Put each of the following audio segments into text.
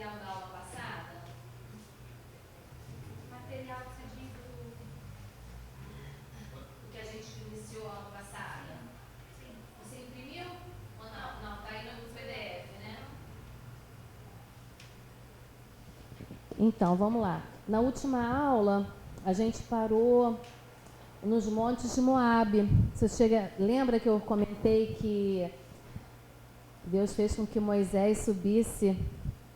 material da aula passada? Material que se diz O que a gente iniciou ano passado? Sim. Você imprimiu ou não? Não, está aí no PDF, né? Então, vamos lá. Na última aula, a gente parou nos montes de Moabe. Lembra que eu comentei que Deus fez com que Moisés subisse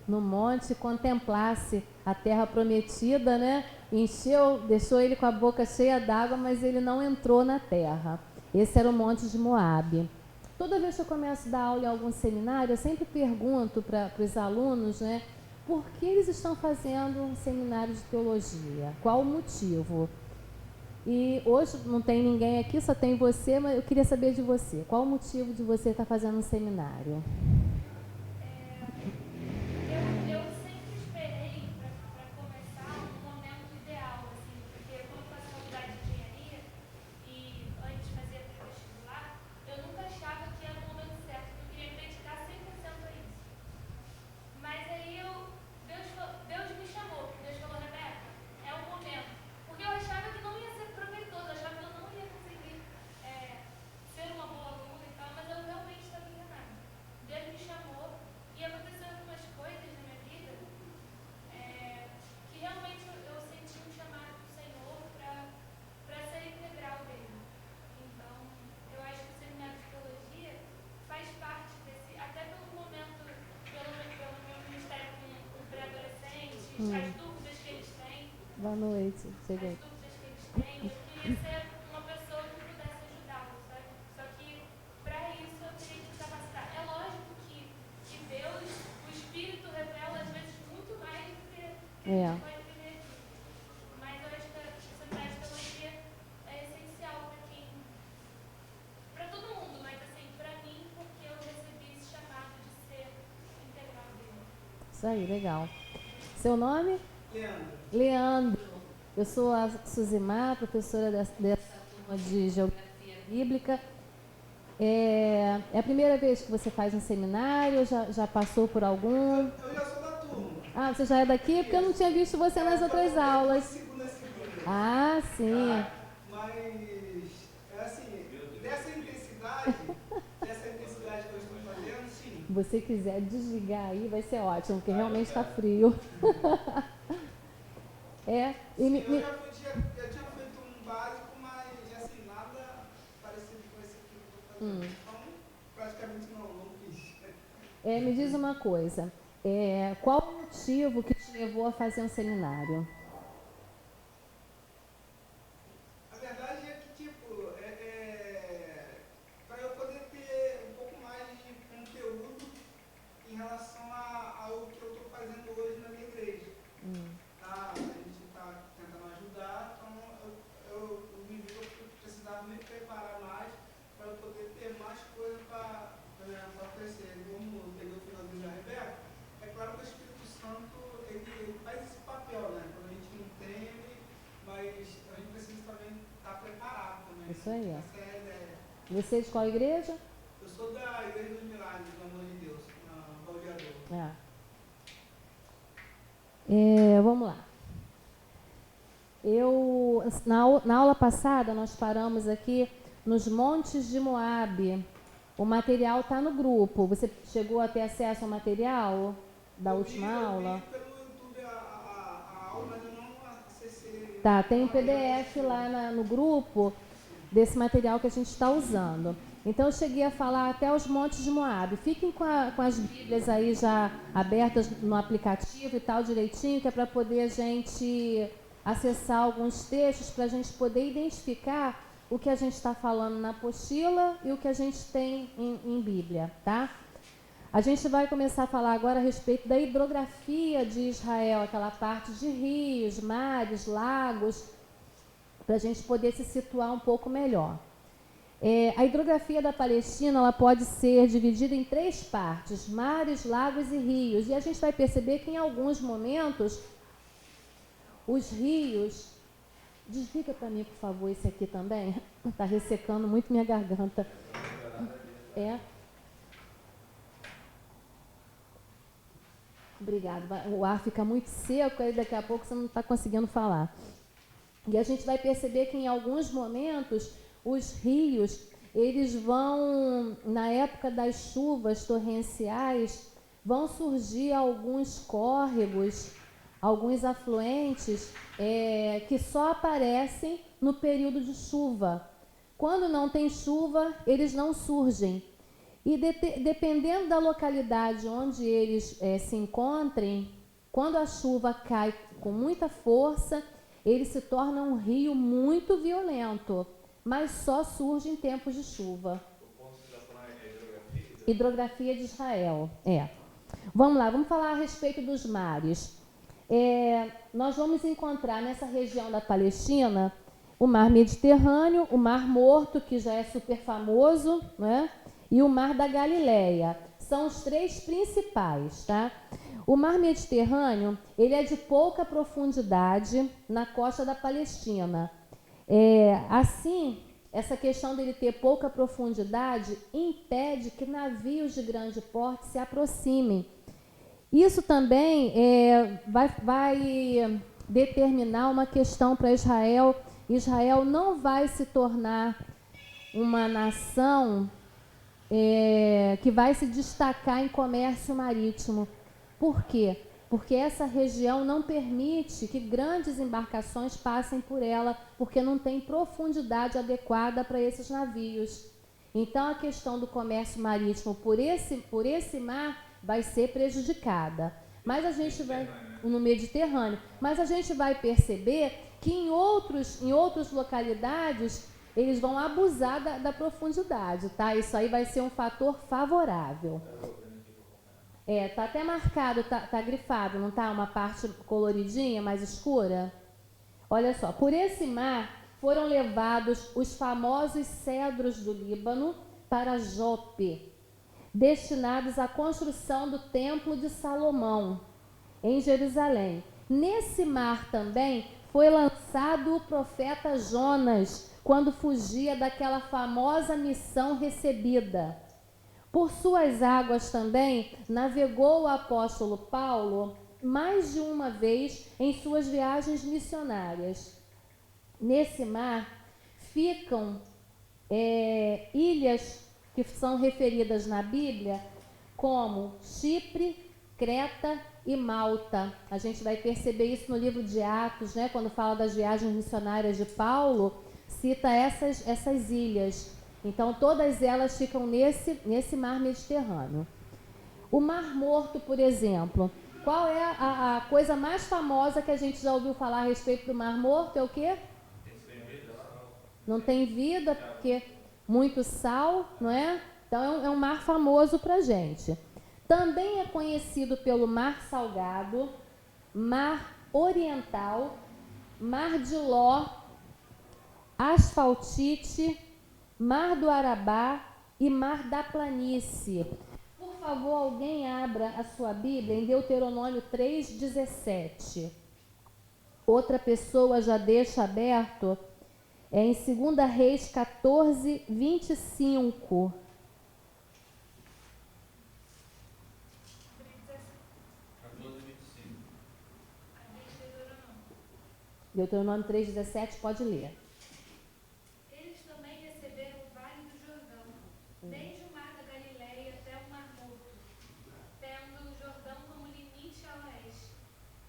no monte e contemplasse a terra prometida, né? Encheu, deixou ele com a boca cheia d'água, mas ele não entrou na terra. Esse era o monte de Moabe. Toda vez que eu começo a dar aula em algum seminário, eu sempre pergunto para os alunos, né? Por que eles estão fazendo um seminário de teologia? Qual o motivo? E hoje não tem ninguém aqui, só tem você, mas eu queria saber de você. Qual o motivo de você estar fazendo um seminário? Eu sempre esperei para começar um momento ideal, assim, porque quando eu faço faculdade de engenharia e antes fazia pré-vestibular, eu nunca achava que era o momento certo, que eu queria me dedicar 100% a isso. Mas aí Deus me chamou, Deus falou, Rebeca, é o momento. Porque eu achava que não ia ser proveitoso, eu achava que eu não ia conseguir ser uma boa aluna e tal, mas eu realmente estava enganada. Deus me chamou e aconteceu algumas coisas na minha vida que realmente eu senti um chamado do Senhor para ser integral dele. Então, eu acho que o seminário de teologia faz parte desse, até pelo momento, pelo meu ministério com pré-adolescentes, as dúvidas que eles têm. Boa noite, cheguei. As dúvidas que eles têm, eu queria ser uma pessoa que pudesse ajudá-los, sabe? Só que, para isso, eu teria que capacitar. É lógico que Deus, o Espírito revela, às vezes, muito mais do que a gente pode viver aqui. Mas eu acho que essa teologia é essencial para todo mundo, mas, assim, para mim, porque eu recebi esse chamado de ser integral dele. Isso aí, legal. Seu nome? Leandro. Leandro. Eu sou a Suzimar, professora dessa turma de Geografia Bíblica. É a primeira vez que você faz um seminário ou já passou por algum? Eu já sou da turma. Ah, você já é daqui? Porque eu não tinha visto você nas outras aulas. Segunda. Ah, sim. Mas, é assim, dessa intensidade que eu estou fazendo, sim. Se você quiser desligar aí, vai ser ótimo, porque realmente está frio. Eu já tinha feito um básico, mas assim, nada parecido com esse aqui que eu estou fazendo. Então, praticamente não fiz. Me diz uma coisa, qual o motivo que te levou a fazer um seminário? A verdade é que, tipo, para eu poder ter um pouco mais de conteúdo em relação ao que eu estou fazendo hoje na minha igreja. Tá? A gente está tentando ajudar, então eu me vi que eu precisava me preparar mais para eu poder ter mais coisa para crescer. Como eu peguei o finalzinho da Rebeca, é claro que o Espírito Santo ele faz esse papel, né? Quando a gente não entende, mas a gente precisa também estar preparado também. Isso aí. Essa é a ideia. Você é de qual igreja? Eu sou da Igreja dos Milagres, do Amor de Deus, na Baldeador. Vamos lá. Na aula passada, nós paramos aqui nos montes de Moabe. O material está no grupo. Você chegou a ter acesso ao material da última aula? Eu vi pelo YouTube a aula, mas eu não acessei. Tá, tem um PDF lá no grupo desse material que a gente está usando. Então, eu cheguei a falar até os montes de Moabe. Fiquem com as Bíblias aí já abertas no aplicativo e tal, direitinho, que é para poder a gente acessar alguns textos, para a gente poder identificar o que a gente está falando na apostila e o que a gente tem em Bíblia, tá? A gente vai começar a falar agora a respeito da hidrografia de Israel, aquela parte de rios, mares, lagos, para a gente poder se situar um pouco melhor. A hidrografia da Palestina ela pode ser dividida em 3 partes, mares, lagos e rios. E a gente vai perceber que em alguns momentos os rios... Desliga para mim, por favor, esse aqui também. Está ressecando muito minha garganta. Obrigada. O ar fica muito seco, aí daqui a pouco você não está conseguindo falar. E a gente vai perceber que em alguns momentos os rios, eles vão, na época das chuvas torrenciais, vão surgir alguns córregos, alguns afluentes que só aparecem no período de chuva. Quando não tem chuva, eles não surgem. E dependendo da localidade onde eles se encontrem, quando a chuva cai com muita força, ele se torna um rio muito violento, mas só surge em tempos de chuva. O ponto que você está falando é hidrografia? Hidrografia de Israel, Vamos lá, vamos falar a respeito dos mares. Nós vamos encontrar nessa região da Palestina o Mar Mediterrâneo, o Mar Morto, que já é super famoso, né? E o Mar da Galileia. São os três principais, tá? O Mar Mediterrâneo, ele é de pouca profundidade na costa da Palestina. Assim, essa questão dele ter pouca profundidade impede que navios de grande porte se aproximem. Isso também vai determinar uma questão para Israel. Israel não vai se tornar uma nação que vai se destacar em comércio marítimo. Por quê? Porque essa região não permite que grandes embarcações passem por ela, porque não tem profundidade adequada para esses navios. Então, a questão do comércio marítimo por esse mar vai ser prejudicada. Mas a gente vai no Mediterrâneo, mas a gente vai perceber que em outras localidades eles vão abusar da profundidade, tá? Isso aí vai ser um fator favorável. Tá até marcado, tá grifado, não tá? Uma parte coloridinha, mais escura. Olha só, por esse mar foram levados os famosos cedros do Líbano para Jope, destinados à construção do Templo de Salomão, em Jerusalém. Nesse mar também foi lançado o profeta Jonas, quando fugia daquela famosa missão recebida. Por suas águas também navegou o apóstolo Paulo mais de uma vez em suas viagens missionárias. Nesse mar ficam ilhas que são referidas na Bíblia como Chipre, Creta e Malta. A gente vai perceber isso no livro de Atos, né? Quando fala das viagens missionárias de Paulo, cita essas ilhas. Então, todas elas ficam nesse mar Mediterrâneo. O Mar Morto, por exemplo, qual é a coisa mais famosa que a gente já ouviu falar a respeito do Mar Morto? É o quê? Não tem vida, porque muito sal, não é? Então, é um mar famoso para a gente. Também é conhecido pelo Mar Salgado, Mar Oriental, Mar de Ló, Asfaltite, Mar do Arabá e Mar da Planície. Por favor, alguém abra a sua Bíblia em Deuteronômio 3,17. Outra pessoa já deixa aberto em 2 Reis 14, 25. 14:25. Deuteronômio 3,17, pode ler. Eles também receberam o Vale do Jordão, desde o Mar da Galileia até o Mar Morto, tendo o Jordão como limite a oeste,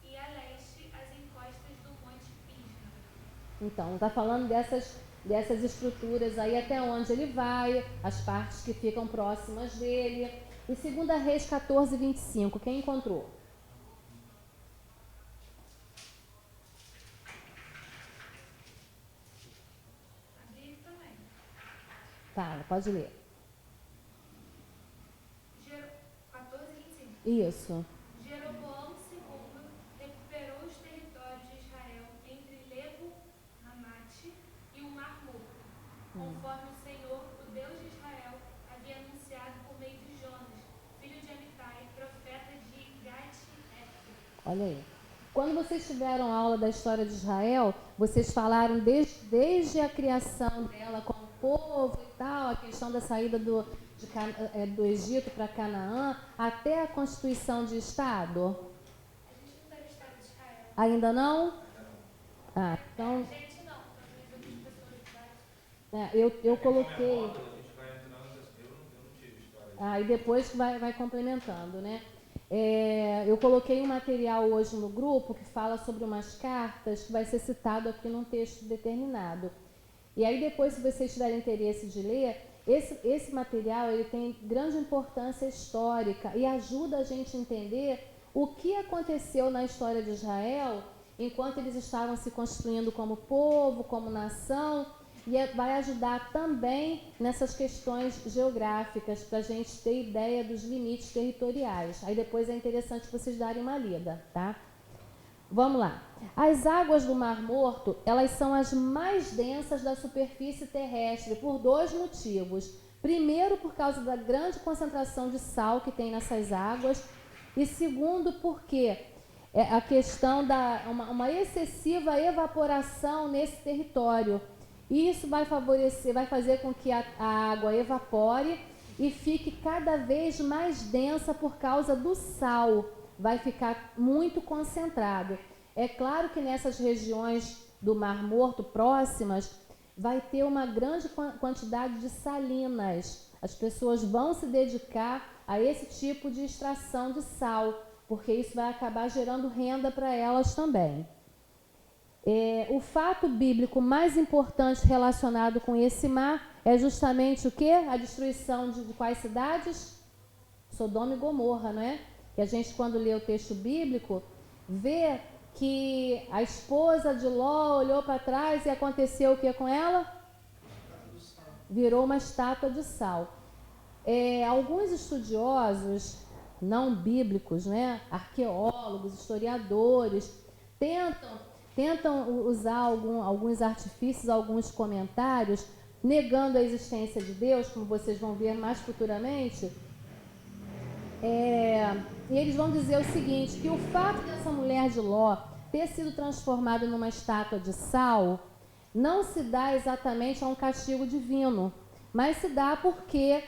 e a leste as encostas do Monte Pisga. Então, está falando dessas estruturas aí até onde ele vai, as partes que ficam próximas dele. E 2 Reis 14, 25, quem encontrou? A Bíblia também. Tá, pode ler. 14, 25. Isso. Jeroboão II recuperou os territórios de Israel entre Lebo, Ramate e o Mar Morto, conforme o Senhor, o Deus de Israel, havia anunciado por meio de Jonas, filho de Amitai, profeta de Gate-Hefer. Olha aí. Quando vocês tiveram aula da história de Israel, vocês falaram desde a criação dela como povo e tal, a questão da saída do Egito para Canaã, até a constituição de Estado? A gente não teve Estado de Israel. Ainda não? Ah, então, A gente não, talvez outras pessoas mais. eu coloquei... A gente vai entrando, eu não tive história. Ah, e depois vai complementando, né? Eu coloquei um material hoje no grupo que fala sobre umas cartas que vai ser citado aqui num texto determinado. E aí depois, se vocês tiverem interesse de ler, esse material ele tem grande importância histórica e ajuda a gente a entender o que aconteceu na história de Israel enquanto eles estavam se constituindo como povo, como nação, e vai ajudar também nessas questões geográficas, para a gente ter ideia dos limites territoriais. Aí depois é interessante vocês darem uma lida, tá? Vamos lá. As águas do Mar Morto, elas são as mais densas da superfície terrestre por dois motivos. Primeiro, por causa da grande concentração de sal que tem nessas águas, e segundo, porque a questão da uma excessiva evaporação nesse território. E isso vai fazer com que a água evapore e fique cada vez mais densa por causa do sal. Vai ficar muito concentrado. É claro que nessas regiões do Mar Morto próximas vai ter uma grande quantidade de salinas. As pessoas vão se dedicar a esse tipo de extração de sal, porque isso vai acabar gerando renda para elas também. O fato bíblico mais importante relacionado com esse mar é justamente o quê? A destruição de quais cidades? Sodoma e Gomorra, não é? Que a gente, quando lê o texto bíblico, vê que a esposa de Ló olhou para trás e aconteceu o que com ela? Virou uma estátua de sal. Alguns estudiosos não bíblicos, né? Arqueólogos, historiadores, tentam usar alguns artifícios, alguns comentários, negando a existência de Deus, como vocês vão ver mais futuramente. E eles vão dizer o seguinte, que o fato dessa mulher de Ló ter sido transformada numa estátua de sal não se dá exatamente a um castigo divino, mas se dá porque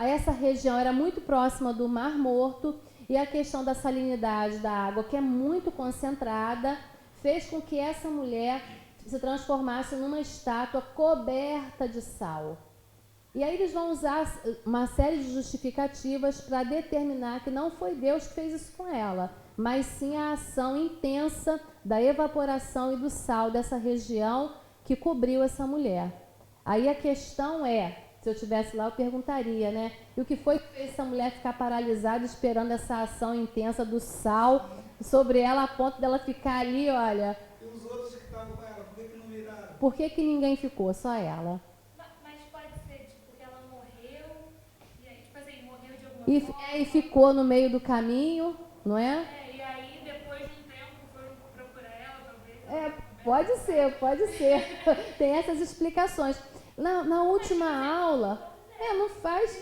essa região era muito próxima do Mar Morto e a questão da salinidade da água, que é muito concentrada, fez com que essa mulher se transformasse numa estátua coberta de sal. E aí eles vão usar uma série de justificativas para determinar que não foi Deus que fez isso com ela, mas sim a ação intensa da evaporação e do sal dessa região que cobriu essa mulher. Aí a questão se eu estivesse lá eu perguntaria, né? E o que foi que fez essa mulher ficar paralisada esperando essa ação intensa do sal sobre ela a ponto dela ficar ali, olha... E os outros que estavam com ela, por que não viraram? Por que ninguém ficou? Só ela. E ficou no meio do caminho, não é? E aí, depois de um tempo, foram procurar ela, talvez. Pode ser. Tem essas explicações. Na última aula,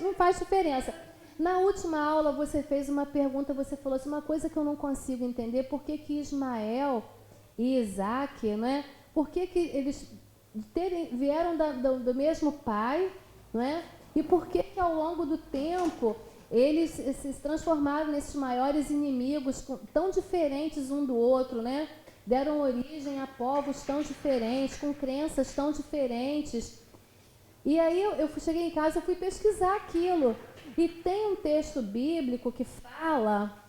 não faz diferença. Na última aula, você fez uma pergunta, você falou assim, uma coisa que eu não consigo entender, por que Ismael e Isaac, não é? Por que eles vieram do mesmo pai, não é? E por que ao longo do tempo eles se transformaram nesses maiores inimigos, tão diferentes um do outro, né? Deram origem a povos tão diferentes, com crenças tão diferentes. E aí eu cheguei em casa e fui pesquisar aquilo. E tem um texto bíblico que fala...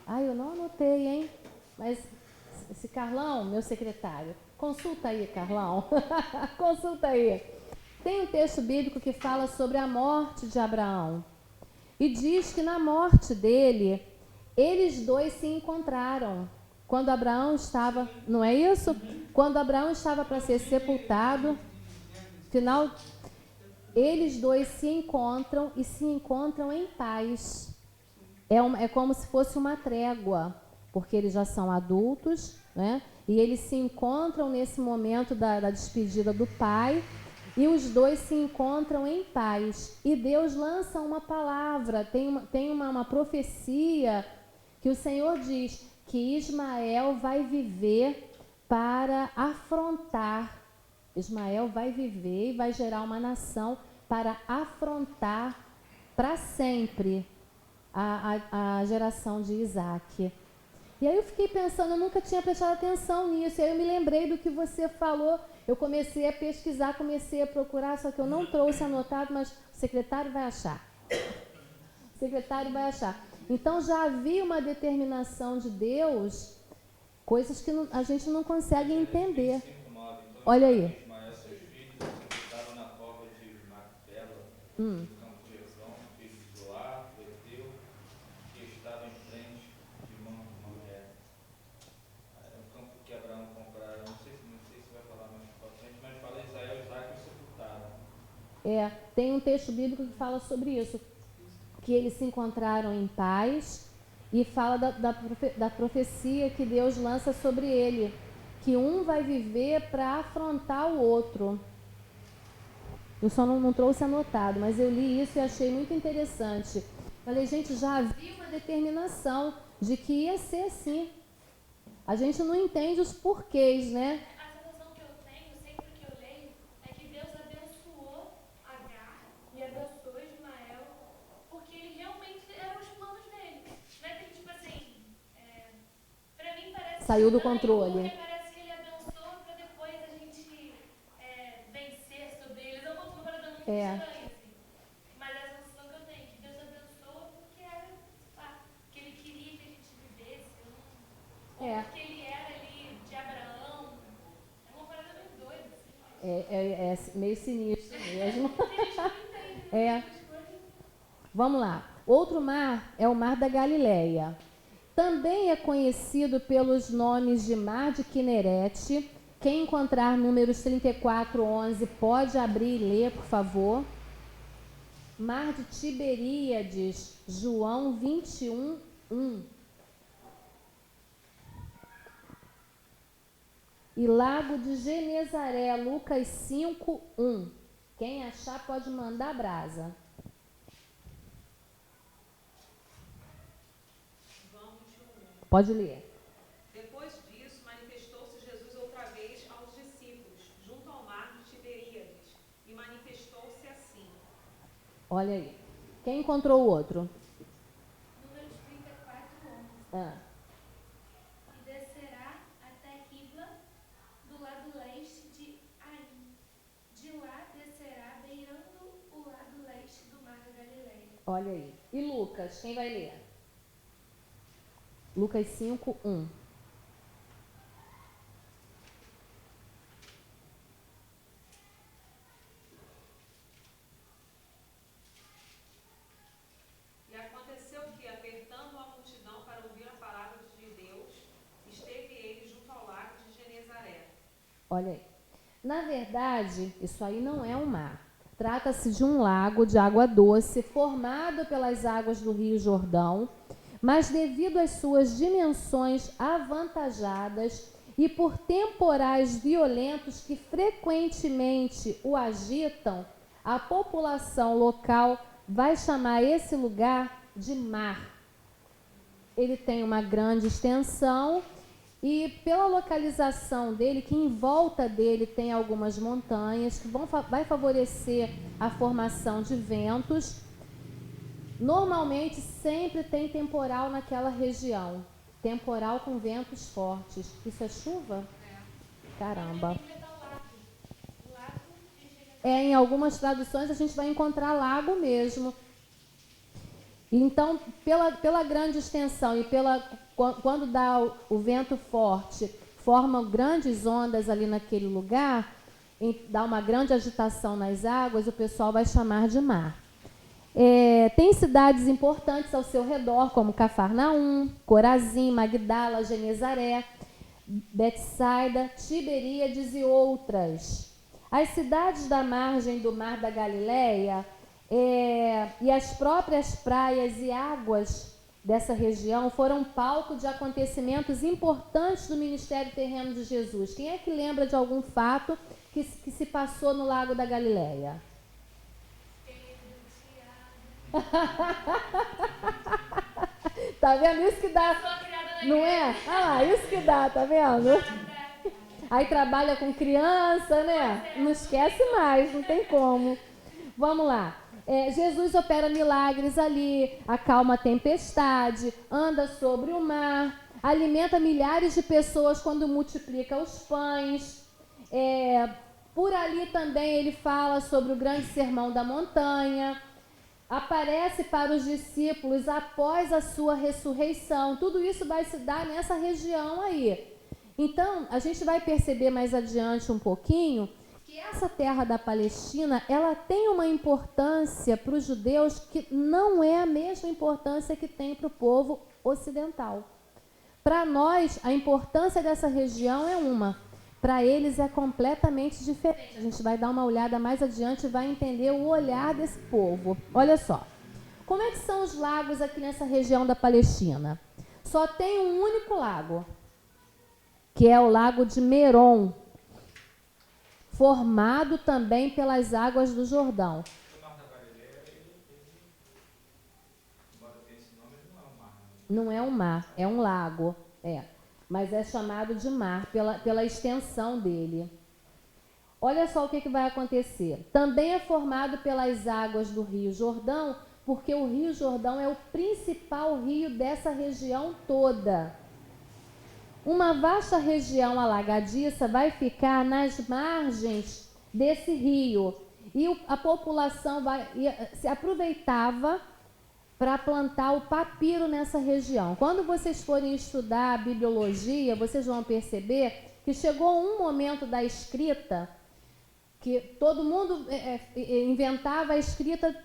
eu não anotei, hein? Mas esse Carlão, meu secretário, consulta aí, Carlão. Consulta aí. Tem um texto bíblico que fala sobre a morte de Abraão. E diz que na morte dele, eles dois se encontraram. Quando Abraão estava... Não é isso? Quando Abraão estava para ser sepultado, final, eles dois se encontram e se encontram em paz. É como se fosse uma trégua, porque eles já são adultos, né? E eles se encontram nesse momento da despedida do pai. E os dois se encontram em paz. E Deus lança uma palavra, tem uma profecia que o Senhor diz que Ismael vai viver para afrontar. Ismael vai viver e vai gerar uma nação para afrontar para sempre a geração de Isaac. E aí eu fiquei pensando, eu nunca tinha prestado atenção nisso. E aí eu me lembrei do que você falou. Eu comecei a pesquisar, comecei a procurar, só que eu não trouxe anotado, mas o secretário vai achar. O secretário vai achar. Então já havia uma determinação de Deus, coisas que a gente não consegue entender. Olha aí. Ismael, seus filhos, estavam na cova de Macpela, Hum. no campo de Efrão, filho de Zoar, do Eteu, que estava em frente de Mamré. Era um campo que Abraão comprara. Não sei se vai falar mais para frente, mas fala Israel e Isaac o sepultaram. Tem um texto bíblico que fala sobre isso, que eles se encontraram em paz, e fala da profecia que Deus lança sobre ele, que um vai viver para afrontar o outro. Eu só não trouxe anotado, mas eu li isso e achei muito interessante. Falei, gente, já havia uma determinação de que ia ser assim. A gente não entende os porquês, né? A sensação que eu tenho, sempre que eu leio, é que Deus abençoou Agar e abençoou Ismael, porque ele realmente eram os planos dele. Não é que, tipo assim, pra mim parece Saiu do estranho, controle. porque parece que ele abençoa pra depois a gente vencer sobre eles. É uma parada muito estranha, assim. Mas a sensação que eu tenho é que Deus abençoa porque era que ele queria que a gente vivesse, ou porque ele era ali de Abraão. É uma parada muito doida, assim. É meio sinistro mesmo. Tem gente que não entende essas coisas. Vamos lá. Outro mar é o Mar da Galileia. Também é conhecido pelos nomes de Mar de Quinerete. Quem encontrar Números 34:11 pode abrir e ler, por favor. Mar de Tiberíades, João 21:1. E Lago de Genezaré, Lucas 5:1. Quem achar pode mandar brasa. Pode ler. Depois disso, manifestou-se Jesus outra vez aos discípulos, junto ao mar de Tiberíades, e manifestou-se assim. Olha aí. Quem encontrou o outro? Números 34:11. Ah. E descerá até Ribla, do lado leste de Aim. De lá descerá, beirando o lado leste do mar da Galileia. Olha aí. E Lucas, quem vai ler? Lucas 5:1. E aconteceu que, apertando a multidão para ouvir a palavra de Deus, esteve ele junto ao lago de Genezaré. Olha aí. Na verdade, isso aí não é um mar. Trata-se de um lago de água doce formado pelas águas do Rio Jordão, mas devido às suas dimensões avantajadas e por temporais violentos que frequentemente o agitam, a população local vai chamar esse lugar de mar. Ele tem uma grande extensão e pela localização dele, que em volta dele tem algumas montanhas que vai favorecer a formação de ventos. Normalmente sempre tem temporal naquela região, temporal com ventos fortes. Isso é chuva? Caramba. Em algumas traduções a gente vai encontrar lago mesmo. Então, pela grande extensão e quando dá o vento forte, formam grandes ondas ali naquele lugar, dá uma grande agitação nas águas, o pessoal vai chamar de mar. Tem cidades importantes ao seu redor, como Cafarnaum, Corazim, Magdala, Genezaré, Betsaida, Tiberíades e outras. As cidades da margem do Mar da Galileia e as próprias praias e águas dessa região foram palco de acontecimentos importantes do ministério terreno de Jesus. Quem é que lembra de algum fato que se passou no Lago da Galileia? Tá vendo? Isso que dá. Não é? Ah lá, isso que dá, tá vendo? Aí trabalha com criança, né? Não esquece mais, não tem como. Vamos lá. Jesus opera milagres ali, acalma a tempestade, anda sobre o mar, alimenta milhares de pessoas quando multiplica os pães. Por ali também ele fala sobre o grande sermão da montanha. Aparece para os discípulos após a sua ressurreição. Tudo isso vai se dar nessa região aí. Então, a gente vai perceber mais adiante um pouquinho que essa terra da Palestina, ela tem uma importância para os judeus que não é a mesma importância que tem para o povo ocidental. Para nós, a importância dessa região é uma. Para eles é completamente diferente. A gente vai dar uma olhada mais adiante e vai entender o olhar desse povo. Olha só. Como é que são os lagos aqui nessa região da Palestina? Só tem um único lago, que é o lago de Merom, formado também pelas águas do Jordão. O Mar da Galileia, embora tenha esse nome, ele não é um mar. Não é um mar, é um lago, mas é chamado de mar pela extensão dele. Olha só o que vai acontecer. Também é formado pelas águas do Rio Jordão, porque o Rio Jordão é o principal rio dessa região toda. Uma vasta região alagadiça vai ficar nas margens desse rio e a população se aproveitava para plantar o papiro nessa região. Quando vocês forem estudar a bibliologia, vocês vão perceber que chegou um momento da escrita que todo mundo inventava a escrita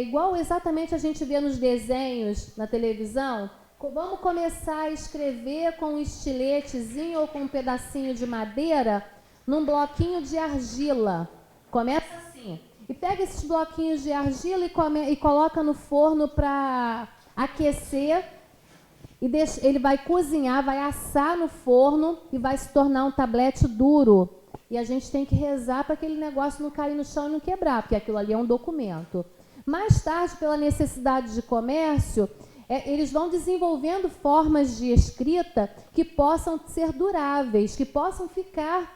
igual exatamente a gente vê nos desenhos na televisão. Vamos começar a escrever com um estiletezinho ou com um pedacinho de madeira num bloquinho de argila. Começa assim. E pega esses bloquinhos de argila e coloca no forno para aquecer. E ele vai cozinhar, vai assar no forno e vai se tornar um tablete duro. E a gente tem que rezar para aquele negócio não cair no chão e não quebrar, porque aquilo ali é um documento. Mais tarde, pela necessidade de comércio, eles vão desenvolvendo formas de escrita que possam ser duráveis, que possam ficar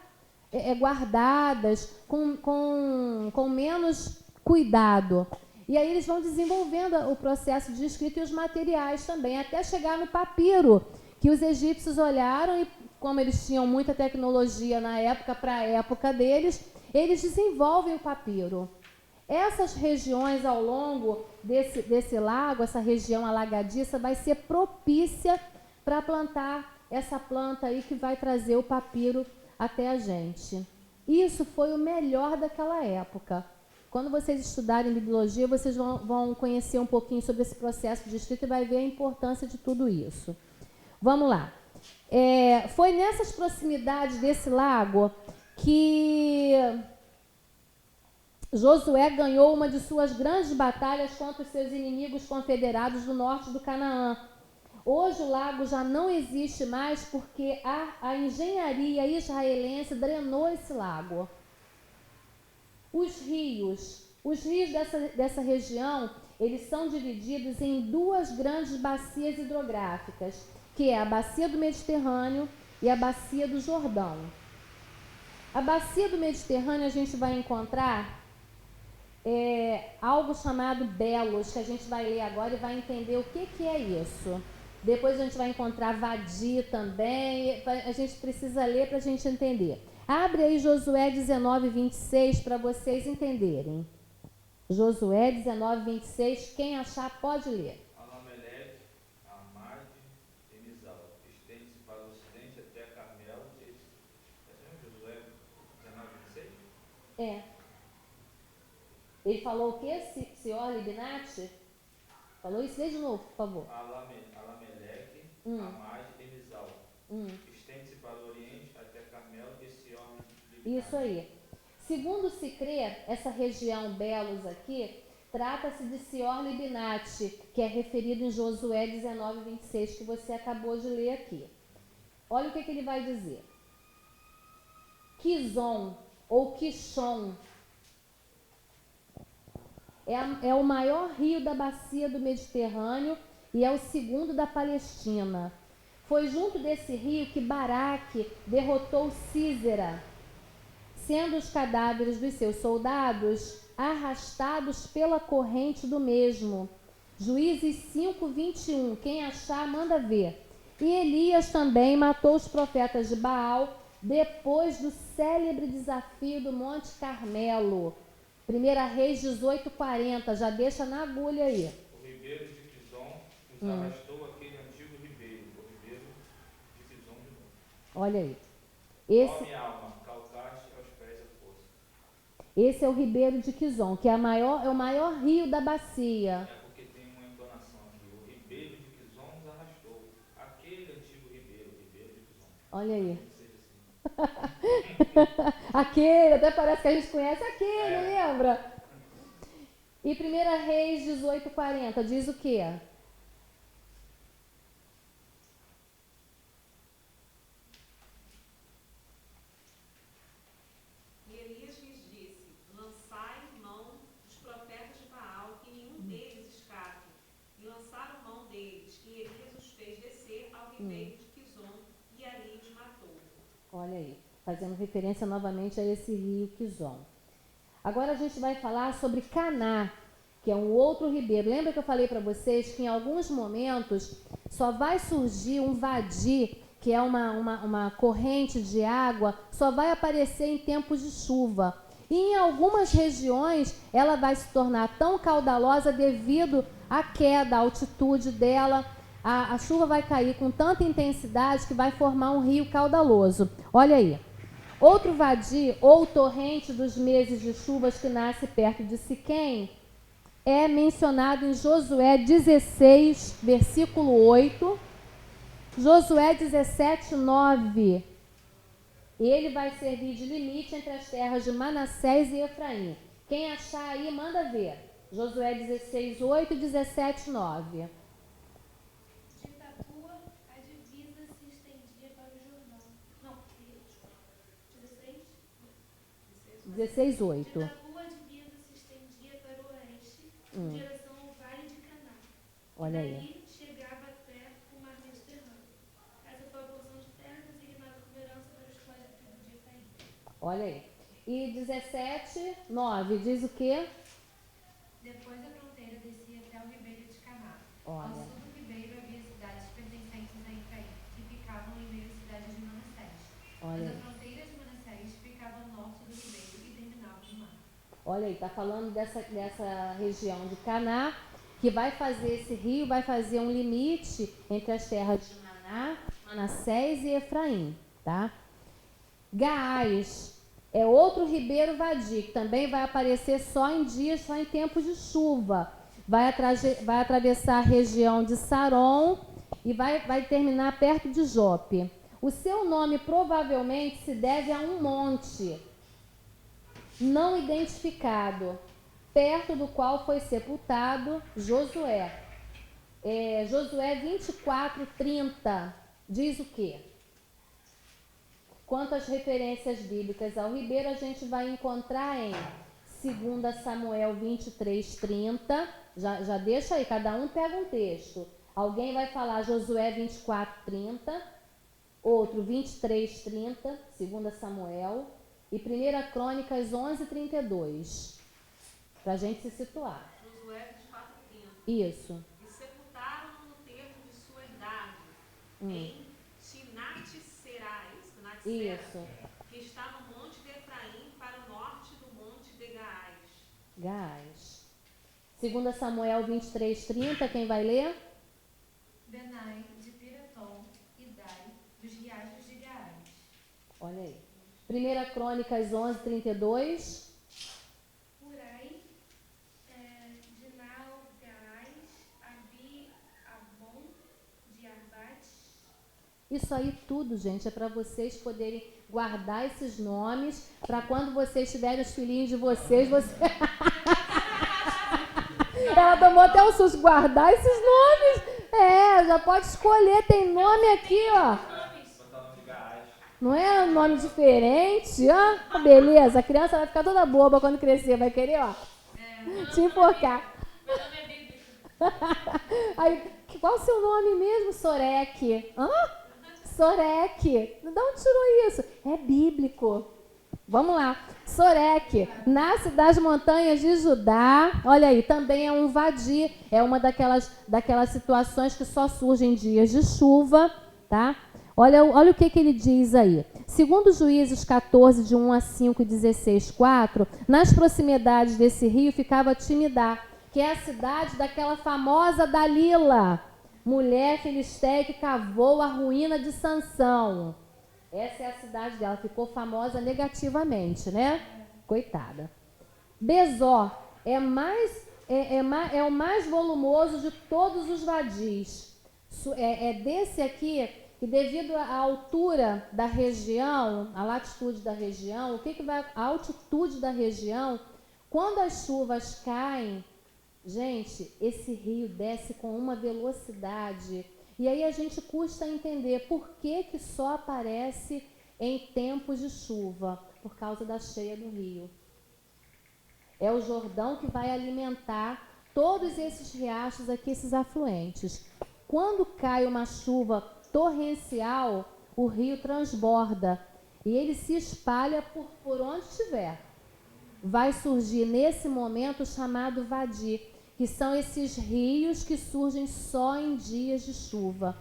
guardadas com menos cuidado. E aí eles vão desenvolvendo o processo de escrita e os materiais também, até chegar no papiro, que os egípcios olharam e, como eles tinham muita tecnologia na época, para a época deles, eles desenvolvem o papiro. Essas regiões ao longo desse lago, essa região alagadiça, vai ser propícia para plantar essa planta aí que vai trazer o papiro até a gente. Isso foi o melhor daquela época. Quando vocês estudarem bibliologia, vocês vão conhecer um pouquinho sobre esse processo de escrita e vai ver a importância de tudo isso. Vamos lá. Foi nessas proximidades desse lago que Josué ganhou uma de suas grandes batalhas contra os seus inimigos confederados do norte do Canaã. Hoje o lago já não existe mais porque a engenharia israelense drenou esse lago. Os rios dessa região, eles são divididos em duas grandes bacias hidrográficas, que é a bacia do Mediterrâneo e a bacia do Jordão. A bacia do Mediterrâneo a gente vai encontrar algo chamado Belos, que a gente vai ler agora e vai entender o que é isso. Depois a gente vai encontrar Vadi também, a gente precisa ler para a gente entender. Abre aí Josué 19, 26 para vocês entenderem. Josué 19, 26, quem achar pode ler. Alameleque, Amade e Mizal, estende-se para o ocidente até Carmel. Josué 19, 26? Ele falou o quê? Seor Libinat? Falou isso? Lê de novo, por favor. Alameleque, Amade e Mizal. Estende-se para o oriente até Carmel e Seor Libinat. Isso aí. Segundo se crê, essa região Belos aqui, trata-se de Seor Libinat, que é referido em Josué 19, 26, que você acabou de ler aqui. Olha o que ele vai dizer. Kizom, ou Kishon, é o maior rio da bacia do Mediterrâneo e é o segundo da Palestina. Foi junto desse rio que Baraque derrotou Sísera, sendo os cadáveres dos seus soldados arrastados pela corrente do mesmo. Juízes 5:21. Quem achar, manda ver. E Elias também matou os profetas de Baal depois do célebre desafio do Monte Carmelo. 1 Reis 18:40. Já deixa na agulha aí. O ribeiro de Quizon os arrastou aquele antigo ribeiro. O ribeiro de Quizon de novo. Olha aí. Ó minha alma, calcaste aos pés a força. Esse é o ribeiro de Quizon, que é o maior rio da bacia. É porque tem uma entonação aqui. O ribeiro de Quizon os arrastou. Aquele antigo ribeiro, o ribeiro de Quizon. Olha aí. Não seja assim. Aquele, até parece que a gente conhece aquele, lembra? E 1 Reis 18:40 diz o quê? E Elias lhes disse: lançai mão dos profetas de Baal, que nenhum deles escape. E lançaram mão deles, e Elias os fez descer ao ribeiro de Quizon, e ali os matou. Olha aí, fazendo referência novamente a esse rio Quizon. Agora a gente vai falar sobre Caná, que é um outro ribeiro. Lembra que eu falei para vocês que em alguns momentos só vai surgir um vadi, que é uma corrente de água, só vai aparecer em tempos de chuva. E em algumas regiões ela vai se tornar tão caudalosa devido à queda, à altitude dela. A chuva vai cair com tanta intensidade que vai formar um rio caudaloso. Olha aí. Outro vadi ou torrente dos meses de chuvas que nasce perto de Siquém é mencionado em Josué 16, versículo 8. Josué 17:9. Ele vai servir de limite entre as terras de Manassés e Efraim. Quem achar aí, manda ver. Josué 16:8 e 17:9. De Tapua, a divisa se estendia para o Jordão. Não, 16? 16:8. De Tapua, a divisa se estendia para o oeste, em direção ao vale de Caná. Olha aí. Daí chegava até o mar Mediterrâneo. Essa foi a porção de terra designada como herança para os clãs da tribo de Efraim. Olha aí. E 17:9 diz o quê? Depois da fronteira descia até o ribeiro de Caná. Olha. Ao sul do ribeiro havia cidades pertencentes a Efraim, que ficavam em meio às cidades de Manassés. Olha Mas aí. a fronteira de Manassés ficava ao norte do ribeiro e terminava no mar. Olha aí, está falando dessa região de Caná, que vai fazer esse rio, vai fazer um limite entre as terras de Manassés e Efraim, tá? Gaás é outro ribeiro vadi, que também vai aparecer só em tempos de chuva. Vai atravessar a região de Saron e vai terminar perto de Jope. O seu nome provavelmente se deve a um monte não identificado, perto do qual foi sepultado Josué. Josué 24:30 diz o quê? Quanto às referências bíblicas ao ribeiro, a gente vai encontrar em 2 Samuel 23:30. Já deixa aí, cada um pega um texto. Alguém vai falar Josué 24:30, outro 23:30, 2 Samuel, e 1 Crônicas 11:32, para a gente se situar. Josué 24:30. Isso. E sepultaram-no no termo de sua idade, em Timnat-Será, Isso. que está no monte de Efraim, para o norte do monte de Gaás. Gaás. 2 Samuel 23:30, quem vai ler? Benai, de Piratom, e Dai, dos riachos de Gaás. Olha aí. 1 Crônicas 11:32. Urai, Dinal, Gaás, Abi, Abon, de Arbate. Isso aí tudo, gente, é para vocês poderem guardar esses nomes, para quando vocês tiverem os filhinhos de vocês, Ela tomou até um susto, guardar esses nomes. Já pode escolher, tem nome aqui, ó. Botar o nome de Gaás. Não é um nome diferente, ó. Beleza, a criança vai ficar toda boba quando crescer, vai querer, ó, te enforcar. Meu nome é bíblico. Aí, qual o seu nome mesmo? Sorek. Hã? Sorek. De onde tirou isso? É bíblico. Vamos lá. Sorek nasce das montanhas de Judá. Olha aí, também é um vadi. É uma daquelas situações que só surgem em dias de chuva, tá? Olha o que ele diz aí. Segundo Juízes 14, de 1 a 5 e 16, 4, nas proximidades desse rio ficava Timidá, que é a cidade daquela famosa Dalila, mulher filisteia que cavou a ruína de Sansão. Essa é a cidade dela, ficou famosa negativamente, né? Coitada. Bezor é o mais volumoso de todos os vadis. É desse aqui que, devido à altura da região, à latitude da região, a altitude da região, quando as chuvas caem, gente, esse rio desce com uma velocidade. E aí a gente custa entender por que só aparece em tempos de chuva, por causa da cheia do rio. É o Jordão que vai alimentar todos esses riachos aqui, esses afluentes. Quando cai uma chuva torrencial, o rio transborda e ele se espalha por onde estiver. Vai surgir nesse momento o chamado vadi, que são esses rios que surgem só em dias de chuva.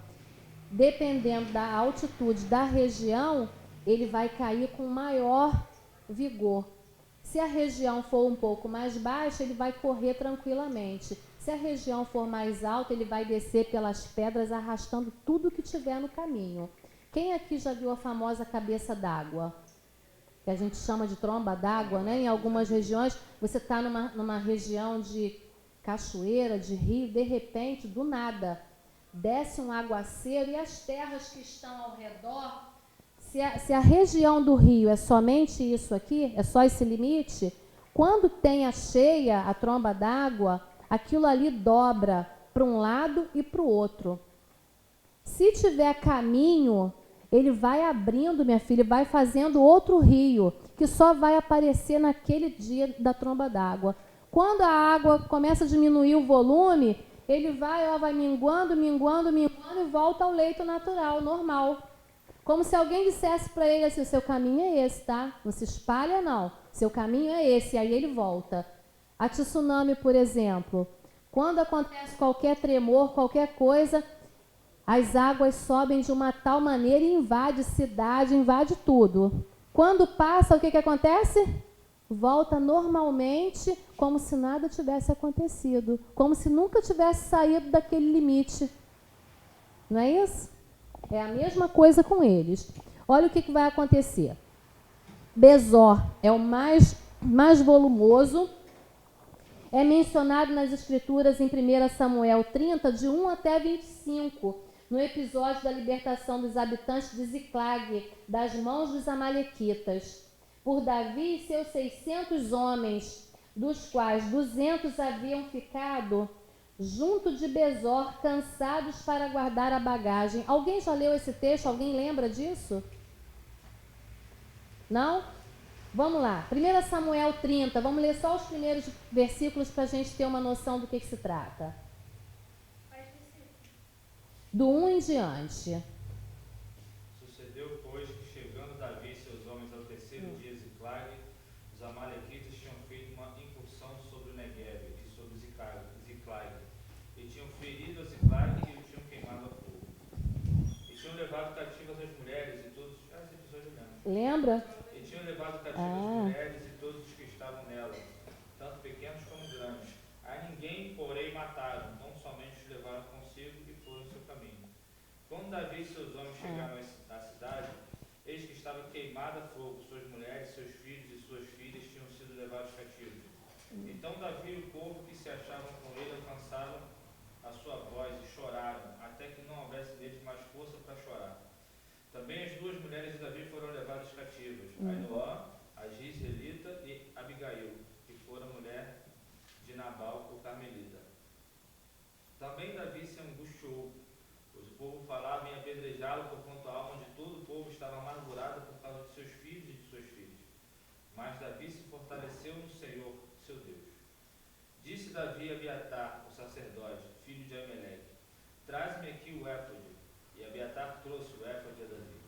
Dependendo da altitude da região, ele vai cair com maior vigor. Se a região for um pouco mais baixa, ele vai correr tranquilamente. Se a região for mais alta, ele vai descer pelas pedras arrastando tudo que tiver no caminho. Quem aqui já viu a famosa cabeça d'água? Que a gente chama de tromba d'água, né? Em algumas regiões, você está numa região de cachoeira, de rio, de repente, do nada, desce um aguaceiro e as terras que estão ao redor, se a região do rio é somente isso aqui, é só esse limite, quando tem a cheia, a tromba d'água, aquilo ali dobra para um lado e para o outro. Se tiver caminho, ele vai abrindo, minha filha, vai fazendo outro rio, que só vai aparecer naquele dia da tromba d'água. Quando a água começa a diminuir o volume, ele vai minguando e volta ao leito natural, normal. Como se alguém dissesse para ele assim, seu caminho é esse, tá? Não se espalha, não. Seu caminho é esse, aí ele volta. A tsunami, por exemplo, quando acontece qualquer tremor, qualquer coisa, as águas sobem de uma tal maneira e invade cidade, invade tudo. Quando passa, o que acontece? Volta normalmente, como se nada tivesse acontecido, como se nunca tivesse saído daquele limite. Não é isso? É a mesma coisa com eles. Olha o que vai acontecer. Bezor é o mais volumoso. É mencionado nas Escrituras em 1 Samuel 30, de 1 até 25, no episódio da libertação dos habitantes de Ziclag, das mãos dos amalequitas, por Davi e seus 600 homens, dos quais 200 haviam ficado junto de Bezor, cansados para guardar a bagagem. Alguém já leu esse texto? Alguém lembra disso? Não? Vamos lá. 1 Samuel 30, vamos ler só os primeiros versículos para a gente ter uma noção do que se trata. Do 1 em diante. Sucedeu, pois, que chegando Davi e seus homens ao terceiro dia de Ziclag, os amalequitas tinham feito uma incursão sobre o Negueb e sobre Ziclag, e tinham ferido a Ziclag e o tinham queimado a fogo. E tinham levado cativas as mulheres e todos... esse episódio Lembra? E tinham levado cativas as mulheres e todos os que estavam nela, tanto pequenos como grandes. A ninguém, porém, mataram, tão somente os levaram consigo e foram seu caminho. Quando Davi e seus homens chegaram à cidade, eis que estava queimada a fogo, suas mulheres, seus filhos e suas filhas tinham sido levados cativos. Então Davi e o povo que se achavam com ele alcançaram a sua voz e choraram, até que não houvesse neles mais força para chorar. Também as duas mulheres de Davi foram levadas cativas, Ainoã, a Gisraelita e Abigail, que fora mulher de Nabal, o Carmelita. Também Davi se angustiou, pois o povo falava em apedrejá-lo, porquanto a alma de todo o povo estava amargurada por causa de seus filhos e de suas filhas. Mas Davi se fortaleceu no Senhor, seu Deus. Disse Davi a Abiatar, o sacerdote, filho de Ameleque: traze-me aqui o éfode. E Abiatar trouxe o éfode a Davi.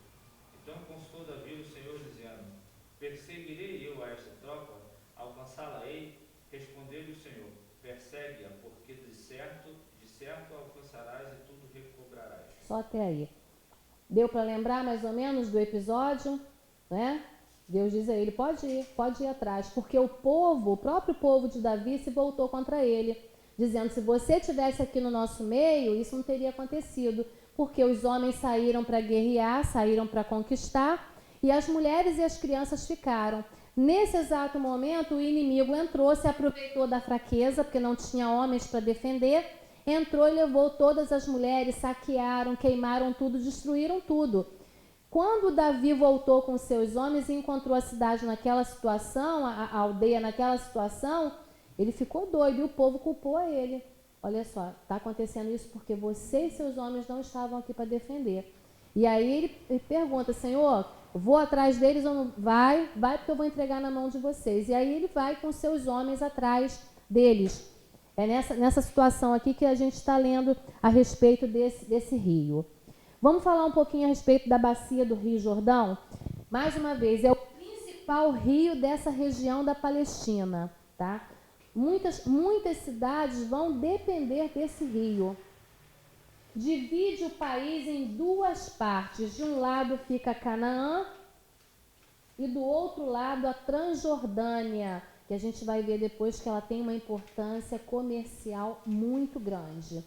Então consultou Davi o Senhor, dizendo: perseguirei eu a esta tropa, alcançá-la-ei? Respondeu-lhe o Senhor, persegue-a, porque de certo alcançarás e tudo recobrarás. Só até aí. Deu para lembrar mais ou menos do episódio, né? Deus diz a ele, pode ir atrás, porque o próprio povo de Davi se voltou contra ele, dizendo, se você estivesse aqui no nosso meio, isso não teria acontecido, porque os homens saíram para guerrear, saíram para conquistar, e as mulheres e as crianças ficaram. Nesse exato momento, o inimigo entrou, se aproveitou da fraqueza, porque não tinha homens para defender, entrou e levou todas as mulheres, saquearam, queimaram tudo, destruíram tudo. Quando Davi voltou com seus homens e encontrou a cidade naquela situação, a aldeia naquela situação, ele ficou doido e o povo culpou a ele. Olha só, está acontecendo isso porque você e seus homens não estavam aqui para defender. E aí ele pergunta, Senhor, vou atrás deles ou não? Vai porque eu vou entregar na mão de vocês. E aí ele vai com seus homens atrás deles. É nessa situação aqui que a gente está lendo a respeito desse rio. Vamos falar um pouquinho a respeito da bacia do Rio Jordão? Mais uma vez, é o principal rio dessa região da Palestina, tá? Muitas cidades vão depender desse rio. Divide o país em duas partes. De um lado fica Canaã e do outro lado a Transjordânia, que a gente vai ver depois que ela tem uma importância comercial muito grande.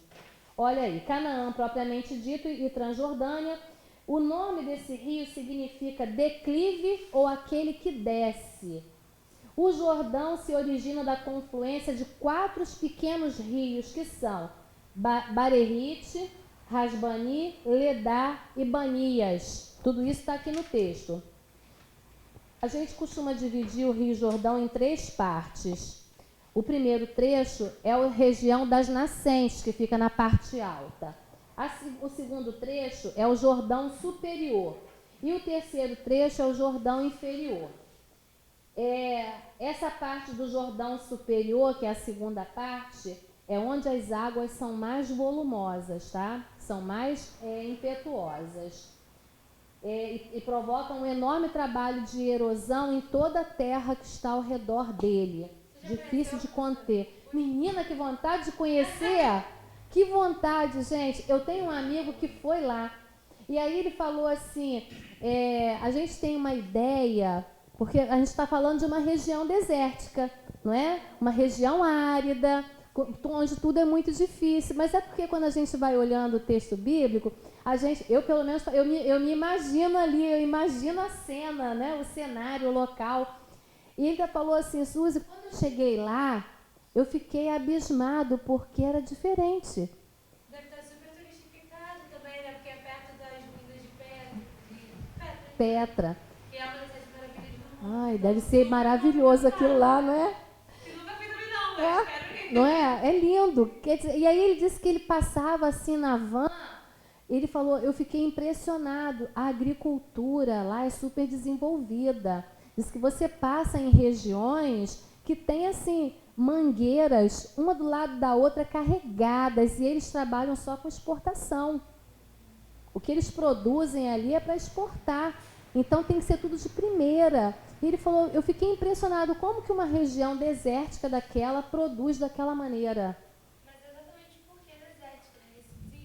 Olha aí, Canaã propriamente dito e Transjordânia. O nome desse rio significa declive ou aquele que desce. O Jordão se origina da confluência de 4 pequenos rios que são Barerit, Rasbani, Ledá e Banias. Tudo isso está aqui no texto. A gente costuma dividir o Rio Jordão em 3 partes. O primeiro trecho é a região das nascentes, que fica na parte alta. O segundo trecho é o Jordão superior. E o terceiro trecho é o Jordão inferior. Essa parte do Jordão superior, que é a segunda parte, é onde as águas são mais volumosas, tá? São mais impetuosas. E provocam um enorme trabalho de erosão em toda a terra que está ao redor dele. Difícil de conter. Menina, que vontade de conhecer! Que vontade, gente! Eu tenho um amigo que foi lá. E aí ele falou assim, a gente tem uma ideia, porque a gente está falando de uma região desértica, não é? Uma região árida, onde tudo é muito difícil. Mas é porque quando a gente vai olhando o texto bíblico, eu pelo menos, eu me imagino ali, eu imagino a cena, né? O cenário, o local. E ele ainda falou assim, Suzy, quando eu cheguei lá, eu fiquei abismado, porque era diferente. Deve estar super turistificado também, né? Porque é perto das minas de Petra. Que é uma das 7 maravilhas do mundo. Ai, deve ser maravilhoso aquilo lá, não é? Eu nunca fui também não, mas quero ir. Não é? É lindo. Quer dizer, e aí ele disse que ele passava assim na van, ele falou, eu fiquei impressionado, a agricultura lá é super desenvolvida. Diz que você passa em regiões que tem assim mangueiras, uma do lado da outra carregadas, e eles trabalham só com exportação. O que eles produzem ali é para exportar. Então tem que ser tudo de primeira. E ele falou, eu fiquei impressionado como que uma região desértica daquela produz daquela maneira. Mas exatamente porque é desértica,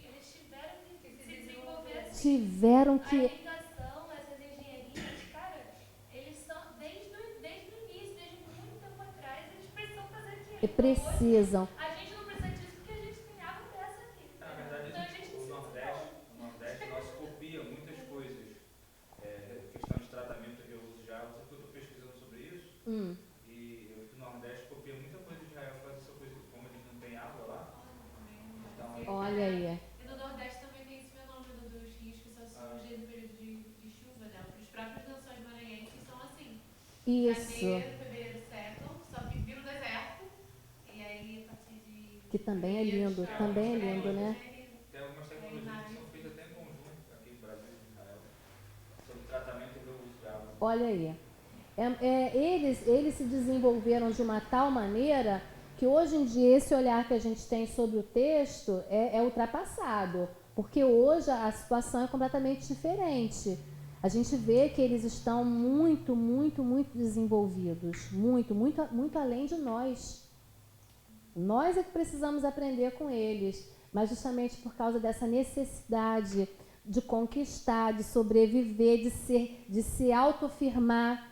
eles tiveram que se desenvolver assim. Tiveram A que... irrigação, essas engenharias, cara, eles são desde o início, desde muito tempo atrás, eles precisam fazer aquilo. E precisam. A gente não precisa disso porque a gente tem água dessa aqui. Na verdade, Então a gente o Nordeste nós copia muitas coisas. Questão de tratamento e reuso de água. Eu estou pesquisando sobre isso. E o Nordeste copia muita coisa de Israel, faz essa coisa, como eles não têm água lá. Então, Olha aí. E no Nordeste também tem esse fenômeno dos rios que só surgem no período de chuva, né? Os próprios lençóis maranhenses são assim. Isso. Janeiro, fevereiro secam, só que vira o deserto. E aí, a partir de... Que também é lindo, também é lindo, né? tem algumas tecnologias que são feitas até em conjunto aqui no Brasil e em Israel, sobre tratamento e reuso de água. Olha aí. Eles se desenvolveram de uma tal maneira que hoje em dia esse olhar que a gente tem sobre o texto é ultrapassado, porque hoje a situação é completamente diferente. A gente vê que eles estão muito, muito, muito desenvolvidos, muito, muito, muito além de nós. Nós é que precisamos aprender com eles, mas justamente por causa dessa necessidade de conquistar, de sobreviver, de se autoafirmar,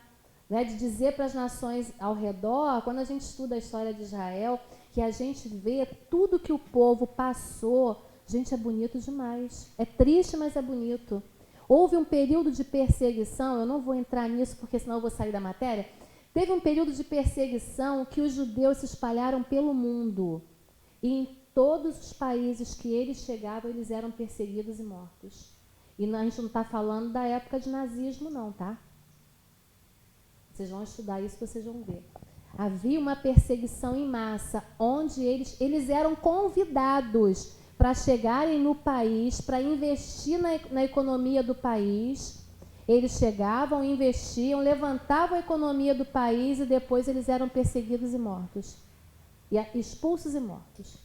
né, de dizer para as nações ao redor, quando a gente estuda a história de Israel, que a gente vê tudo que o povo passou. Gente, é bonito demais. É triste, mas é bonito. Houve um período de perseguição, eu não vou entrar nisso porque senão eu vou sair da matéria. Teve um período de perseguição que os judeus se espalharam pelo mundo. E em todos os países que eles chegavam, eles eram perseguidos e mortos. E a gente não está falando da época de nazismo, não, tá? Vocês vão estudar isso, vocês vão ver. Havia uma perseguição em massa, onde eles eram convidados para chegarem no país, para investir na economia do país. Eles chegavam, investiam, levantavam a economia do país e depois eles eram perseguidos e mortos. Expulsos e mortos.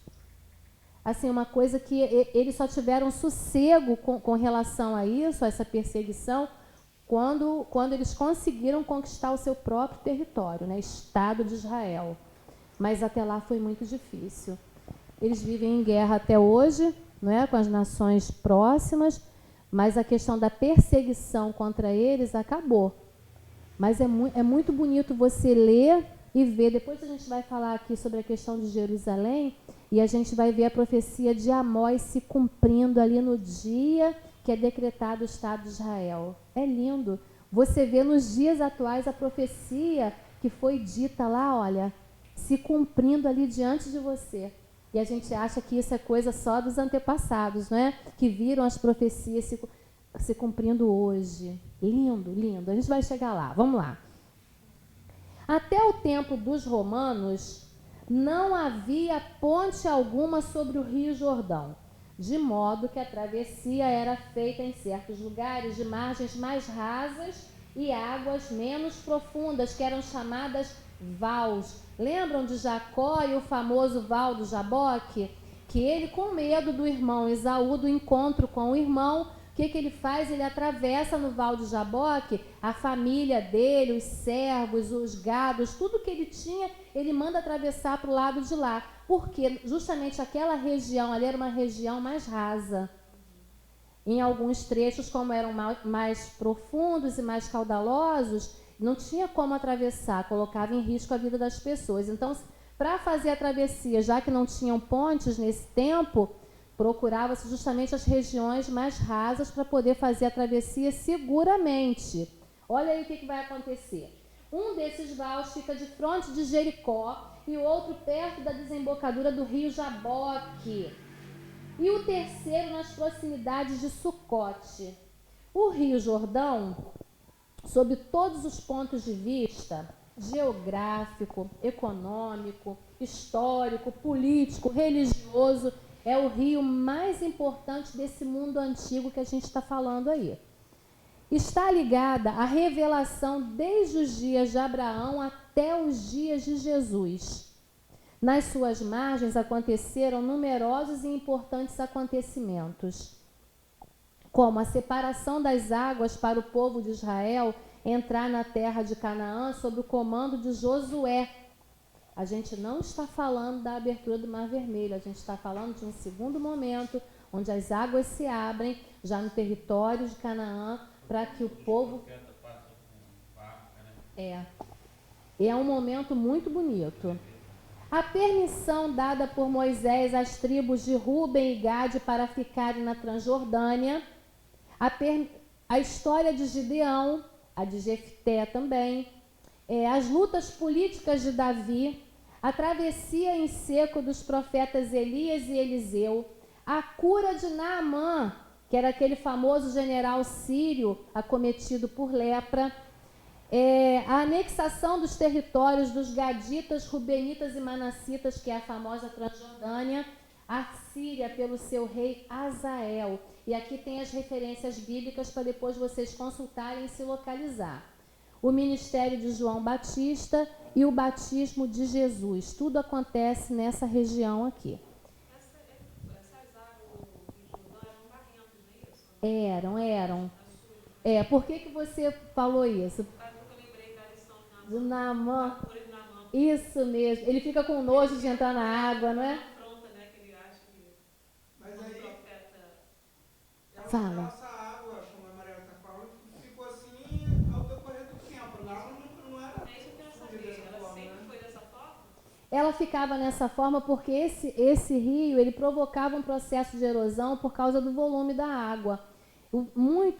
Assim, uma coisa que eles só tiveram sossego com relação a isso, a essa perseguição, quando eles conseguiram conquistar o seu próprio território, né, Estado de Israel. Mas até lá foi muito difícil. Eles vivem em guerra até hoje, não é, com as nações próximas, mas a questão da perseguição contra eles acabou. Mas é muito bonito você ler e ver. Depois a gente vai falar aqui sobre a questão de Jerusalém e a gente vai ver a profecia de Amós se cumprindo ali no dia que é decretado o Estado de Israel. É lindo. Você vê nos dias atuais a profecia que foi dita lá, olha, se cumprindo ali diante de você. E a gente acha que isso é coisa só dos antepassados, não é? Que viram as profecias se cumprindo hoje. Lindo, lindo. A gente vai chegar lá. Vamos lá. Até o tempo dos romanos, não havia ponte alguma sobre o Rio Jordão, de modo que a travessia era feita em certos lugares de margens mais rasas e águas menos profundas, que eram chamadas vals. Lembram de Jacó e o famoso val do Jaboque? Que ele, com medo do irmão Esaú, do encontro com o irmão, o que ele faz? Ele atravessa no val de Jaboque, a família dele, os servos, os gados, tudo que ele tinha, ele manda atravessar para o lado de lá. Porque justamente aquela região ali era uma região mais rasa. Em alguns trechos, como eram mais profundos e mais caudalosos, não tinha como atravessar, colocava em risco a vida das pessoas. Então, para fazer a travessia, já que não tinham pontes nesse tempo, procurava-se justamente as regiões mais rasas para poder fazer a travessia seguramente. Olha aí o que vai acontecer. Um desses vales fica de frente de Jericó e o outro perto da desembocadura do rio Jaboque. E o terceiro nas proximidades de Sucote. O Rio Jordão, sob todos os pontos de vista, geográfico, econômico, histórico, político, religioso, é o rio mais importante desse mundo antigo que a gente está falando aí. Está ligada à revelação desde os dias de Abraão até os dias de Jesus. Nas suas margens aconteceram numerosos e importantes acontecimentos, como a separação das águas para o povo de Israel entrar na terra de Canaã sob o comando de Josué. A gente não está falando da abertura do Mar Vermelho, a gente está falando de um segundo momento, onde as águas se abrem, já no território de Canaã, para que o povo... É um momento muito bonito. A permissão dada por Moisés às tribos de Ruben e Gade para ficarem na Transjordânia, a história de Gideão, a de Jefté também, as lutas políticas de Davi, a travessia em seco dos profetas Elias e Eliseu, a cura de Naamã, que era aquele famoso general sírio acometido por lepra, a anexação dos territórios dos gaditas, rubenitas e manassitas, que é a famosa Transjordânia, a Síria pelo seu rei Azael. E aqui tem as referências bíblicas para depois vocês consultarem e se localizar. O ministério de João Batista e o batismo de Jesus. Tudo acontece nessa região aqui. Essas águas do Rio Jordão eram barrentas, não é isso? Eram. Por que você falou isso? Sabe que eu lembrei da lição Do Naamã. da cura de Naamã. Isso mesmo. Ele fica com nojo de entrar na água, não é? Afronta, né, que ele acha que Mas o aí, profeta... Fala. essa água, como a Maria está falando, ficou assim ao decorrer do tempo. A água não era É isso que eu quero suja saber. dessa Ela forma, sempre né? foi dessa forma? Ela ficava nessa forma porque esse rio ele provocava um processo de erosão por causa do volume da água.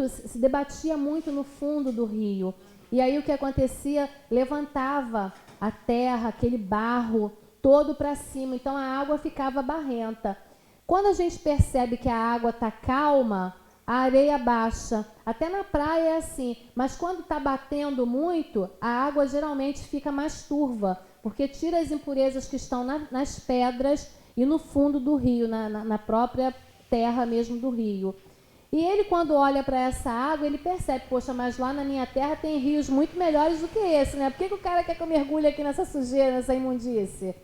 Se debatia muito no fundo do rio. E aí o que acontecia? Levantava a terra, aquele barro todo para cima. Então a água ficava barrenta. Quando a gente percebe que a água está calma, a areia baixa. Até na praia é assim. Mas quando está batendo muito, a água geralmente fica mais turva, porque tira as impurezas que estão nas pedras e no fundo do rio, na própria terra mesmo do rio. E ele, quando olha para essa água, ele percebe, poxa, mas lá na minha terra tem rios muito melhores do que esse, né? Por que o cara quer que eu mergulhe aqui nessa sujeira, nessa imundície?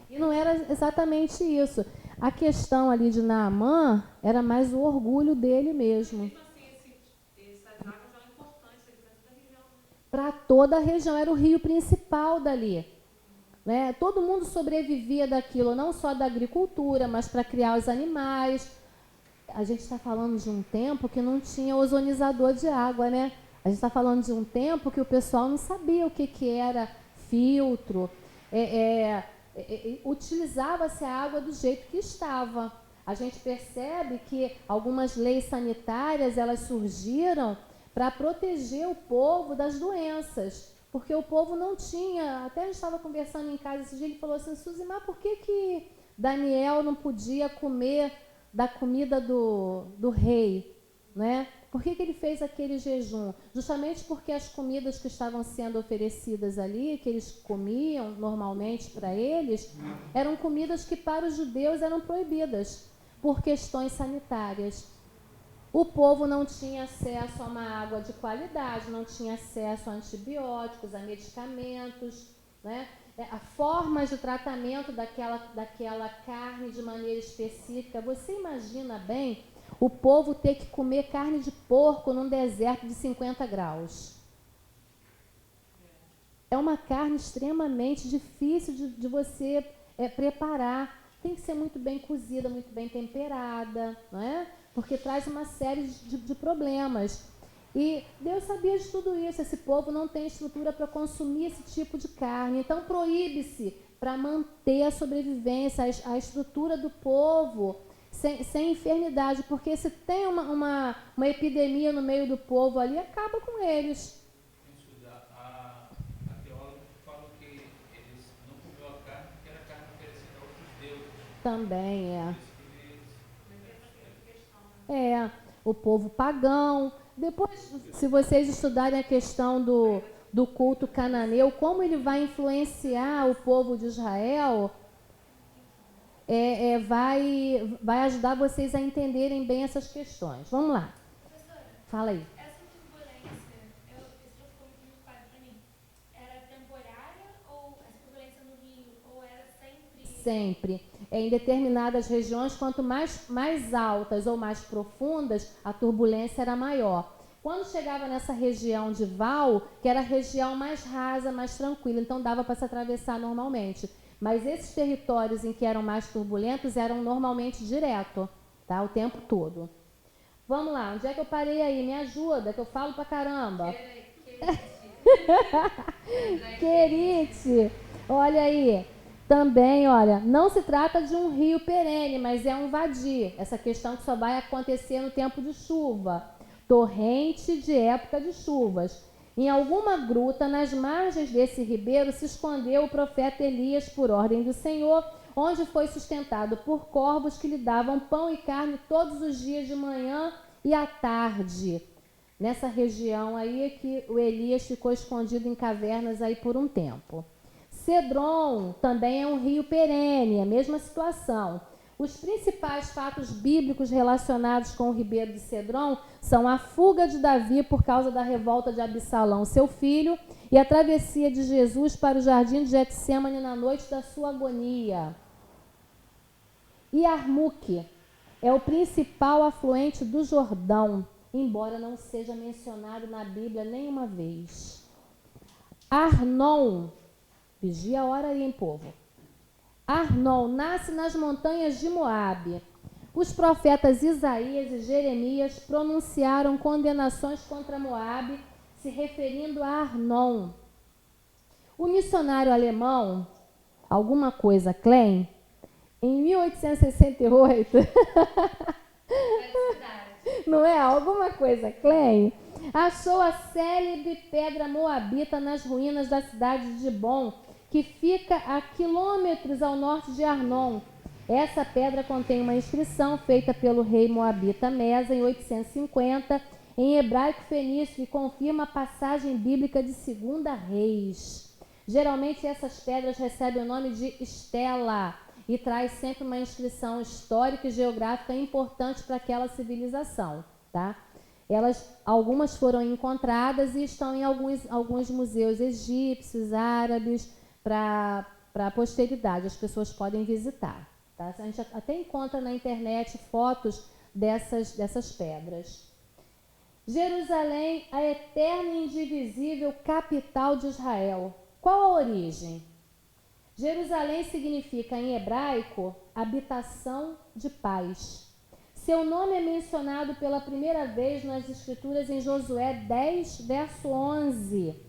E não era exatamente isso. A questão ali de Naamã era mais o orgulho dele mesmo. Mesmo assim, essas águas eram importantes ali para toda a região. Para toda a região, era o rio principal dali. Né? Todo mundo sobrevivia daquilo, não só da agricultura, mas para criar os animais. A gente está falando de um tempo que não tinha ozonizador de água, né? A gente está falando de um tempo que o pessoal não sabia o que era filtro. Utilizava-se a água do jeito que estava. A gente percebe que algumas leis sanitárias elas surgiram para proteger o povo das doenças, porque o povo não tinha. Até a gente estava conversando em casa esse dia, ele falou assim: Suzimar, por que Daniel não podia comer da comida do rei, né? Por que ele fez aquele jejum? Justamente porque as comidas que estavam sendo oferecidas ali, que eles comiam normalmente para eles, eram comidas que para os judeus eram proibidas por questões sanitárias. O povo não tinha acesso a uma água de qualidade, não tinha acesso a antibióticos, a medicamentos, né? A formas de tratamento daquela carne de maneira específica. Você imagina bem o povo ter que comer carne de porco num deserto de 50 graus. É uma carne extremamente difícil de você preparar. Tem que ser muito bem cozida, muito bem temperada, não é? Porque traz uma série de problemas. E Deus sabia de tudo isso. Esse povo não tem estrutura para consumir esse tipo de carne. Então proíbe-se para manter a sobrevivência, a estrutura do povo sem enfermidade. Porque se tem uma epidemia no meio do povo ali, acaba com eles. A teóloga fala que eles não comiam a carne porque era carne oferecida a outros deuses. Também Por o povo pagão. Depois, se vocês estudarem a questão do culto cananeu, como ele vai influenciar o povo de Israel, vai ajudar vocês a entenderem bem essas questões. Vamos lá. Professora, Fala aí. essa turbulência, isso já ficou muito claro para mim. Era temporária ou essa turbulência no rio, ou era sempre? Sempre. Em determinadas regiões, quanto mais altas ou mais profundas, a turbulência era maior. Quando chegava nessa região de Val, que era a região mais rasa, mais tranquila, então dava para se atravessar normalmente. Mas esses territórios em que eram mais turbulentos eram normalmente direto, tá? O tempo todo. Vamos lá, onde é que eu parei aí? Me ajuda, que eu falo pra caramba. Querite, olha aí. Também, olha, não se trata de um rio perene, mas é um vadi. Essa questão que só vai acontecer no tempo de chuva. Torrente de época de chuvas. Em alguma gruta, nas margens desse ribeiro, se escondeu o profeta Elias por ordem do Senhor, onde foi sustentado por corvos que lhe davam pão e carne todos os dias de manhã e à tarde. Nessa região aí é que o Elias ficou escondido em cavernas aí por um tempo. Cedron também é um rio perene, a mesma situação. Os principais fatos bíblicos relacionados com o ribeiro de Cedron são a fuga de Davi por causa da revolta de Absalão, seu filho, e a travessia de Jesus para o jardim de Getsêmani na noite da sua agonia. Yarmuk é o principal afluente do Jordão. embora não seja mencionado na Bíblia nenhuma vez. Arnon, vigia a hora aí, hein, povo? Arnon nasce nas montanhas de Moabe. Os profetas Isaías e Jeremias pronunciaram condenações contra Moabe, se referindo a Arnon. O missionário alemão, alguma coisa Klein, em 1868, não é? Alguma coisa Klein, achou a célebre pedra moabita nas ruínas da cidade de Dibon, que fica a quilômetros ao norte de Arnon. Essa pedra contém uma inscrição feita pelo rei moabita Mesa em 850, em hebraico fenício, e confirma a passagem bíblica de 2 Reis. Geralmente essas pedras recebem o nome de estela e traz sempre uma inscrição histórica e geográfica importante para aquela civilização, tá? Algumas foram encontradas e estão em alguns museus egípcios, árabes, para a posteridade. As pessoas podem visitar. Tá? A gente até encontra na internet fotos dessas pedras. Jerusalém, a eterna e indivisível capital de Israel. Qual a origem? Jerusalém significa, em hebraico, habitação de paz. Seu nome é mencionado pela primeira vez nas Escrituras em Josué 10, verso 11.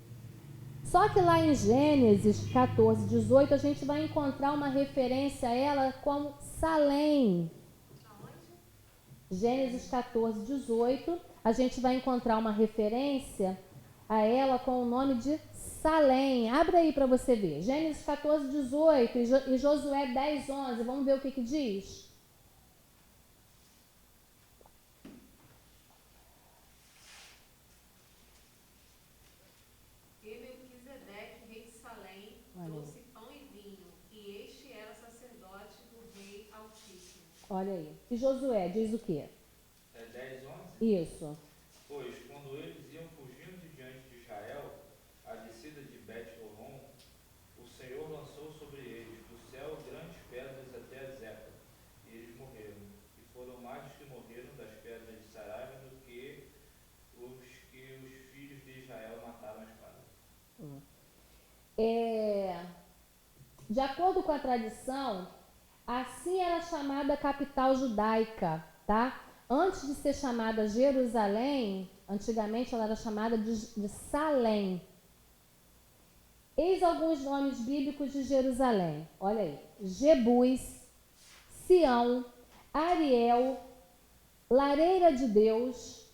Só que lá em Gênesis 14, 18, a gente vai encontrar uma referência a ela como Salém. Gênesis 14, 18, a gente vai encontrar uma referência a ela com o nome de Salém. Abre aí para você ver. Gênesis 14, 18 e Josué 10, 11. Vamos ver o que diz? Trouxe pão e vinho, e este era sacerdote do Rei Altíssimo. Olha aí. E Josué diz o quê? É 10, 11? Isso. Pois, quando eles iam fugindo de diante de Israel, a descida de Bet-Horon, o Senhor lançou sobre eles do céu grandes pedras até a Zeca, e eles morreram. E foram mais os que morreram das pedras de Saraiva do que os filhos de Israel mataram a espada. De acordo com a tradição, assim era chamada a capital judaica, tá? Antes de ser chamada Jerusalém, antigamente ela era chamada de Salém. Eis alguns nomes bíblicos de Jerusalém. Olha aí. Jebus, Sião, Ariel, Lareira de Deus,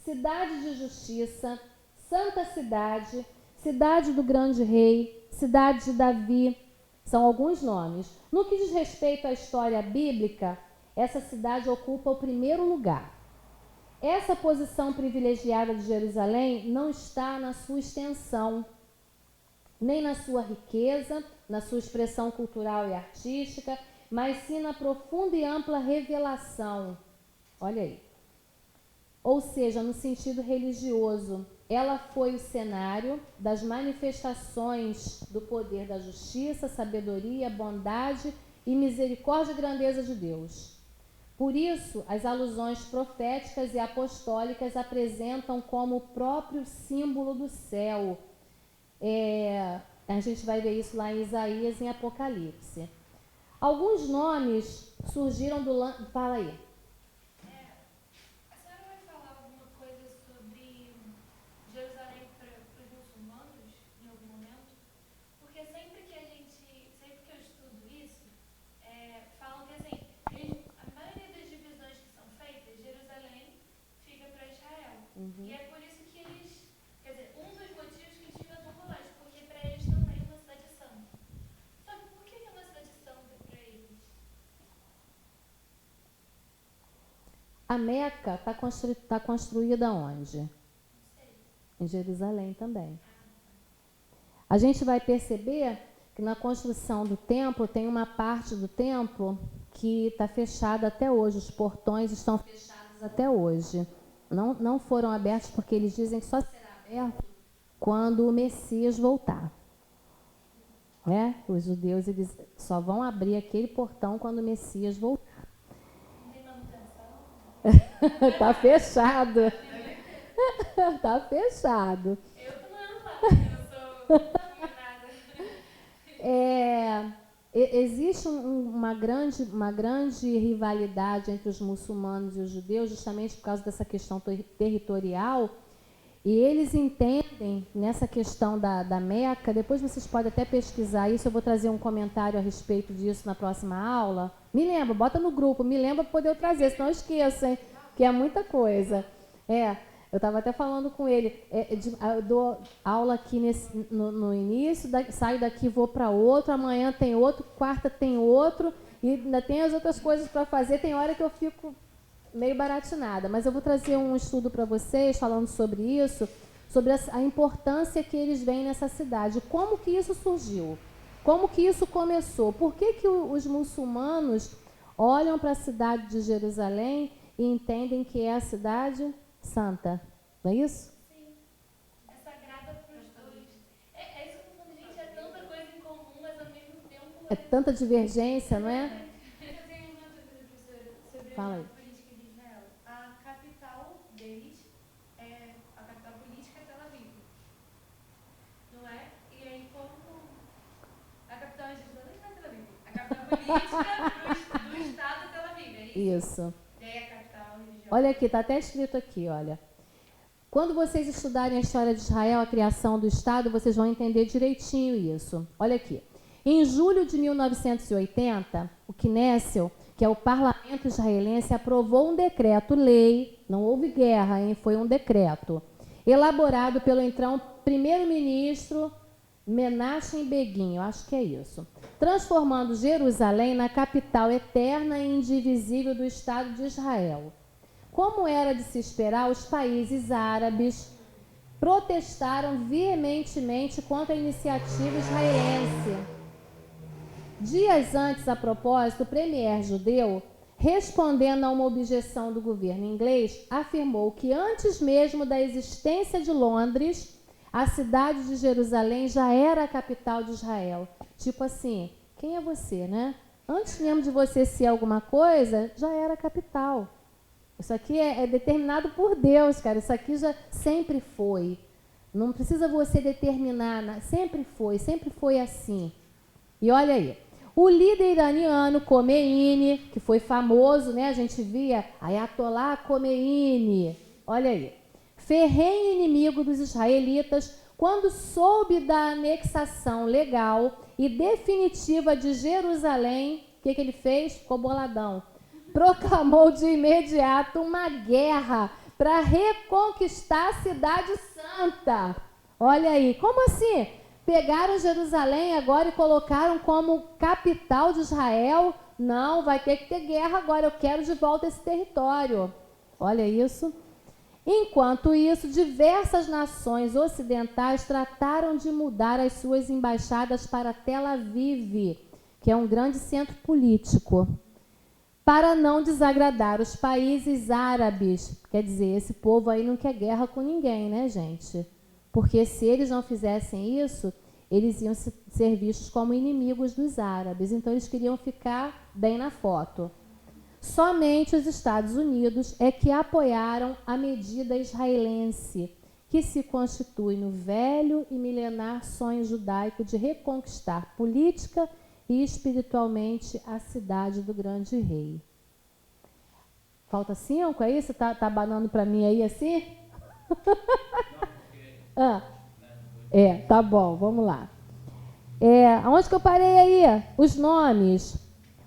Cidade de Justiça, Santa Cidade, Cidade do Grande Rei, Cidade de Davi, são alguns nomes. No que diz respeito à história bíblica, essa cidade ocupa o primeiro lugar. Essa posição privilegiada de Jerusalém não está na sua extensão, nem na sua riqueza, na sua expressão cultural e artística, mas sim na profunda e ampla revelação. Olha aí. Ou seja, no sentido religioso, ela foi o cenário das manifestações do poder da justiça, sabedoria, bondade e misericórdia e grandeza de Deus. Por isso, as alusões proféticas e apostólicas apresentam como o próprio símbolo do céu. A gente vai ver isso lá em Isaías e em Apocalipse. Alguns nomes surgiram do... Fala aí. A senhora vai falar alguma coisa sobre Jerusalém para os muçulmanos em algum momento? Porque sempre que eu estudo isso, falam que assim, a maioria das divisões que são feitas, Jerusalém fica para Israel. E é por isso que eles, quer dizer, um dos motivos que eles ficam tão bolados, porque para eles também é uma cidade santa. Só que por que é uma cidade santa para eles? A Meca está construída onde? Não sei. Em Jerusalém também. A gente vai perceber que na construção do templo tem uma parte do templo que está fechada até hoje. Os portões estão fechados até hoje. Não foram abertos porque eles dizem que só será aberto quando o Messias voltar. Os judeus eles só vão abrir aquele portão quando o Messias voltar. Não tem manutenção? Está fechado. Tá fechado. Eu tô morando lá, porque eu sou nada. Existe uma grande rivalidade entre os muçulmanos e os judeus, justamente por causa dessa questão territorial, e eles entendem nessa questão da Meca. Depois vocês podem até pesquisar isso, eu vou trazer um comentário a respeito disso na próxima aula. Me lembra, bota no grupo, me lembra para poder eu trazer, senão eu esqueço, hein? Que é muita coisa. Eu estava até falando com ele, eu dou aula aqui no início, saio daqui, vou para outro, amanhã tem outro, quarta tem outro, e ainda tem as outras coisas para fazer. Tem hora que eu fico meio baratinada, mas eu vou trazer um estudo para vocês falando sobre isso, sobre a importância que eles veem nessa cidade, como que isso surgiu, como que isso começou, por que os muçulmanos olham para a cidade de Jerusalém e entendem que é a cidade santa, não é isso? Sim. É sagrada para os dois. É isso que eu falo, gente, é tanta coisa em comum, mas ao mesmo tempo... É tanta divergência, não é? Eu tenho uma dúvida, professora, sobre Fala aí. a política de Israel. A capital deles, a capital política é Tel Aviv, não é? E aí como... A capital é Jerusalém, não é Tel Aviv. A capital política do estado é Tel Aviv, é isso? Isso. E aí a capital religiosa... Olha aqui, está até escrito aqui, olha. Quando vocês estudarem a história de Israel, a criação do Estado, vocês vão entender direitinho isso. Olha aqui. Em julho de 1980, o Knesset, que é o parlamento israelense, aprovou um decreto-lei, não houve guerra, hein? Foi um decreto, elaborado pelo então primeiro-ministro Menachem Begin, eu acho que é isso, transformando Jerusalém na capital eterna e indivisível do Estado de Israel. Como era de se esperar, os países árabes protestaram veementemente contra a iniciativa israelense. Dias antes, a propósito, o premier judeu, respondendo a uma objeção do governo inglês, afirmou que antes mesmo da existência de Londres, a cidade de Jerusalém já era a capital de Israel. Tipo assim, quem é você, né? Antes mesmo de você ser alguma coisa, já era a capital. Isso aqui é determinado por Deus, cara. Isso aqui já sempre foi. Não precisa você determinar, sempre foi assim. E olha aí, o líder iraniano Khomeini, que foi famoso, né? A gente via Ayatollah Khomeini, olha aí, ferrenho inimigo dos israelitas, quando soube da anexação legal e definitiva de Jerusalém, o que ele fez? Ficou boladão. Proclamou de imediato uma guerra para reconquistar a cidade santa. Olha aí, como assim? Pegaram Jerusalém agora e colocaram como capital de Israel? Não, vai ter que ter guerra agora, eu quero de volta esse território. Olha isso. Enquanto isso, diversas nações ocidentais trataram de mudar as suas embaixadas para Tel Aviv, que é um grande centro político, para não desagradar os países árabes. Quer dizer, esse povo aí não quer guerra com ninguém, né, gente? Porque se eles não fizessem isso, eles iam ser vistos como inimigos dos árabes. Então, eles queriam ficar bem na foto. Somente os Estados Unidos é que apoiaram a medida israelense, que se constitui no velho e milenar sonho judaico de reconquistar política e espiritualmente a cidade do grande rei. Falta 5, é isso? Tá abanando para mim aí assim? Tá bom, vamos lá. Onde que eu parei aí? Os nomes.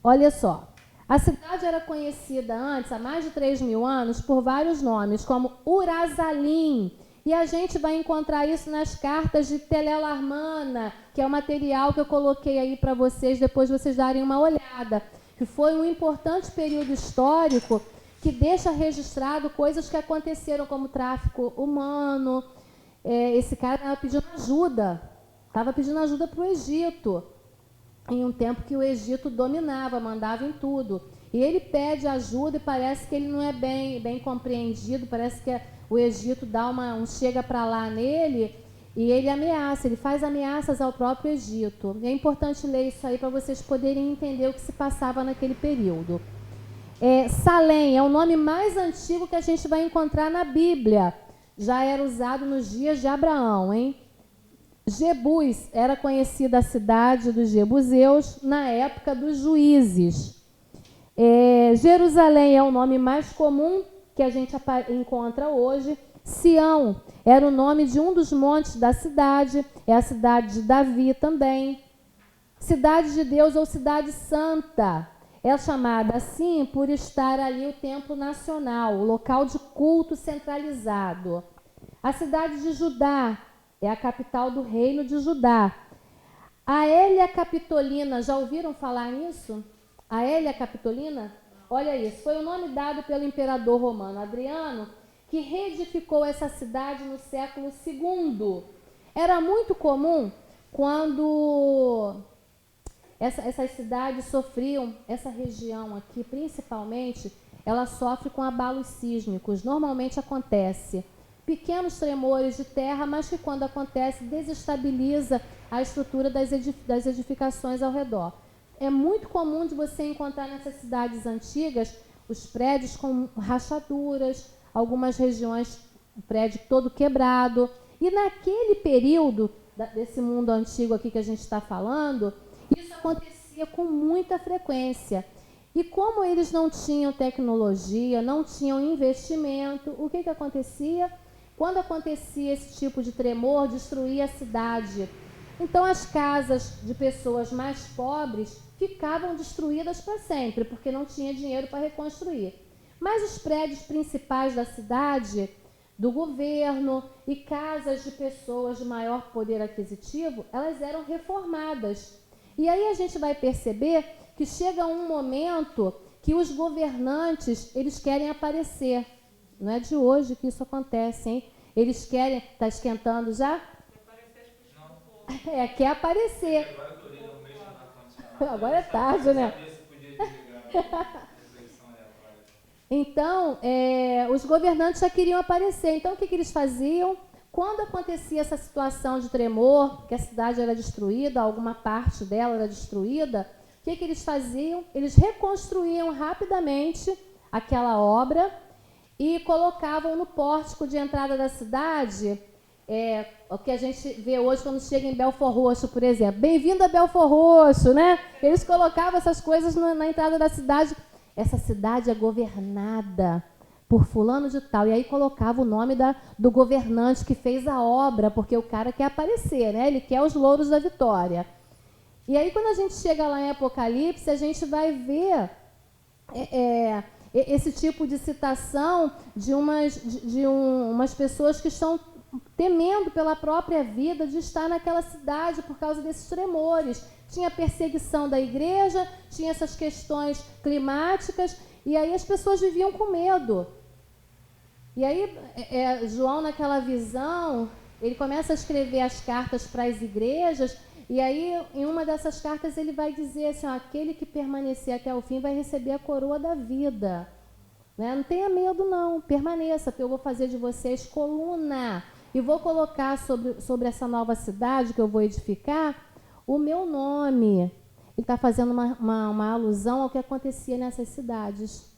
Olha só. A cidade era conhecida antes, há mais de 3.000 anos, por vários nomes, como Urazalim. E a gente vai encontrar isso nas cartas de Telelarmana, que é o material que eu coloquei aí para vocês, depois vocês darem uma olhada. Que foi um importante período histórico que deixa registrado coisas que aconteceram, como tráfico humano. Esse cara estava pedindo ajuda para o Egito, em um tempo que o Egito dominava, mandava em tudo. E ele pede ajuda e parece que ele não é bem compreendido, parece que o Egito dá um chega para lá nele e ele ameaça, ele faz ameaças ao próprio Egito. E é importante ler isso aí para vocês poderem entender o que se passava naquele período. Salém é o nome mais antigo que a gente vai encontrar na Bíblia. já era usado nos dias de Abraão, hein? Jebus era conhecida a cidade dos Jebuseus na época dos juízes. Jerusalém é o nome mais comum que a gente encontra hoje. Sião era o nome de um dos montes da cidade, é a cidade de Davi também. Cidade de Deus ou cidade santa é chamada assim por estar ali o templo nacional, o local de culto centralizado. A cidade de Judá é a capital do reino de Judá. A Aélia Capitolina, já ouviram falar nisso? A Aélia Capitolina? Olha isso, foi o nome dado pelo imperador romano Adriano, que reedificou essa cidade no século II. Era muito comum quando essas cidades sofriam, essa região aqui principalmente, ela sofre com abalos sísmicos. Normalmente acontece pequenos tremores de terra, mas que quando acontece desestabiliza a estrutura das edificações ao redor. É muito comum de você encontrar nessas cidades antigas os prédios com rachaduras, algumas regiões, o prédio todo quebrado. E naquele período desse mundo antigo aqui que a gente está falando, isso acontecia com muita frequência. E como eles não tinham tecnologia, não tinham investimento, o que acontecia? Quando acontecia esse tipo de tremor, destruía a cidade. Então as casas de pessoas mais pobres ficavam destruídas para sempre, porque não tinha dinheiro para reconstruir. Mas os prédios principais da cidade, do governo e casas de pessoas de maior poder aquisitivo, elas eram reformadas. E aí a gente vai perceber que chega um momento que os governantes, eles querem aparecer. Não é de hoje que isso acontece, hein? Eles querem... Está esquentando já? Quer aparecer. Agora é tarde, né? Então, os governantes já queriam aparecer. Então, o que eles faziam? Quando acontecia essa situação de tremor, que a cidade era destruída, alguma parte dela era destruída, o que eles faziam? Eles reconstruíam rapidamente aquela obra e colocavam no pórtico de entrada da cidade, o que a gente vê hoje quando chega em Belford Roxo, por exemplo. Bem-vindo a Belford Roxo, né? Eles colocavam essas coisas na entrada da cidade. Essa cidade é governada por fulano de tal, e aí colocava o nome do governante que fez a obra, porque o cara quer aparecer, né? Ele quer os louros da vitória. E aí, quando a gente chega lá em Apocalipse, a gente vai ver esse tipo de citação de umas pessoas que estão temendo pela própria vida de estar naquela cidade por causa desses tremores. Tinha perseguição da igreja, tinha essas questões climáticas, e aí as pessoas viviam com medo. E aí, João, naquela visão, ele começa a escrever as cartas para as igrejas, e aí, em uma dessas cartas, ele vai dizer assim, ó, aquele que permanecer até o fim vai receber a coroa da vida. Né? Não tenha medo, não, permaneça, porque eu vou fazer de vocês coluna, e vou colocar sobre essa nova cidade que eu vou edificar o meu nome. Ele está fazendo uma alusão ao que acontecia nessas cidades.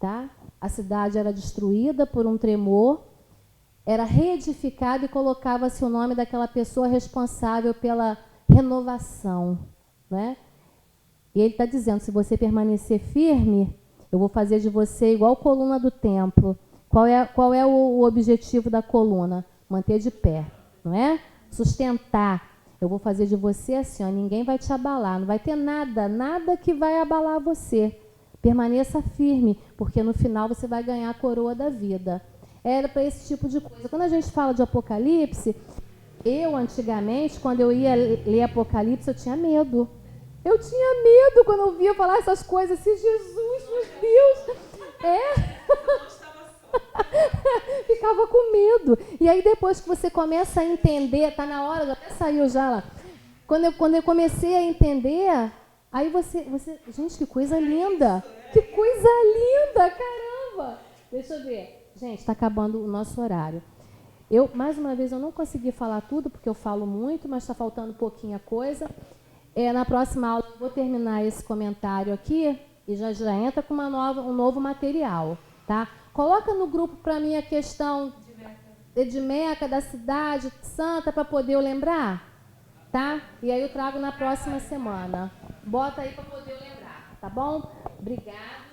Tá? A cidade era destruída por um tremor, era reedificada e colocava-se o nome daquela pessoa responsável pela renovação. Né? E ele está dizendo, se você permanecer firme, eu vou fazer de você igual coluna do templo. Qual é o objetivo da coluna? Manter de pé, não é? Sustentar. Eu vou fazer de você assim, ó, ninguém vai te abalar, não vai ter nada que vai abalar você. Permaneça firme, porque no final você vai ganhar a coroa da vida. Era para esse tipo de coisa. Quando a gente fala de Apocalipse, eu antigamente, quando eu ia ler Apocalipse, eu tinha medo. Eu tinha medo quando eu via falar essas coisas assim, Jesus, meu Deus. Ficava com medo. E aí depois que você começa a entender, tá na hora, até saiu já lá. Quando eu comecei a entender, aí você, gente, que coisa linda. Que coisa linda, caramba. Deixa eu ver. Gente, está acabando o nosso horário. Mais uma vez, eu não consegui falar tudo, porque eu falo muito, mas está faltando pouquinha coisa. Na próxima aula, eu vou terminar esse comentário aqui e já entra com um novo material, tá? Coloca no grupo para mim a questão Edmeca, da cidade santa, para poder eu lembrar? Tá? E aí eu trago na próxima semana. Bota aí para poder eu lembrar, tá bom? Obrigada.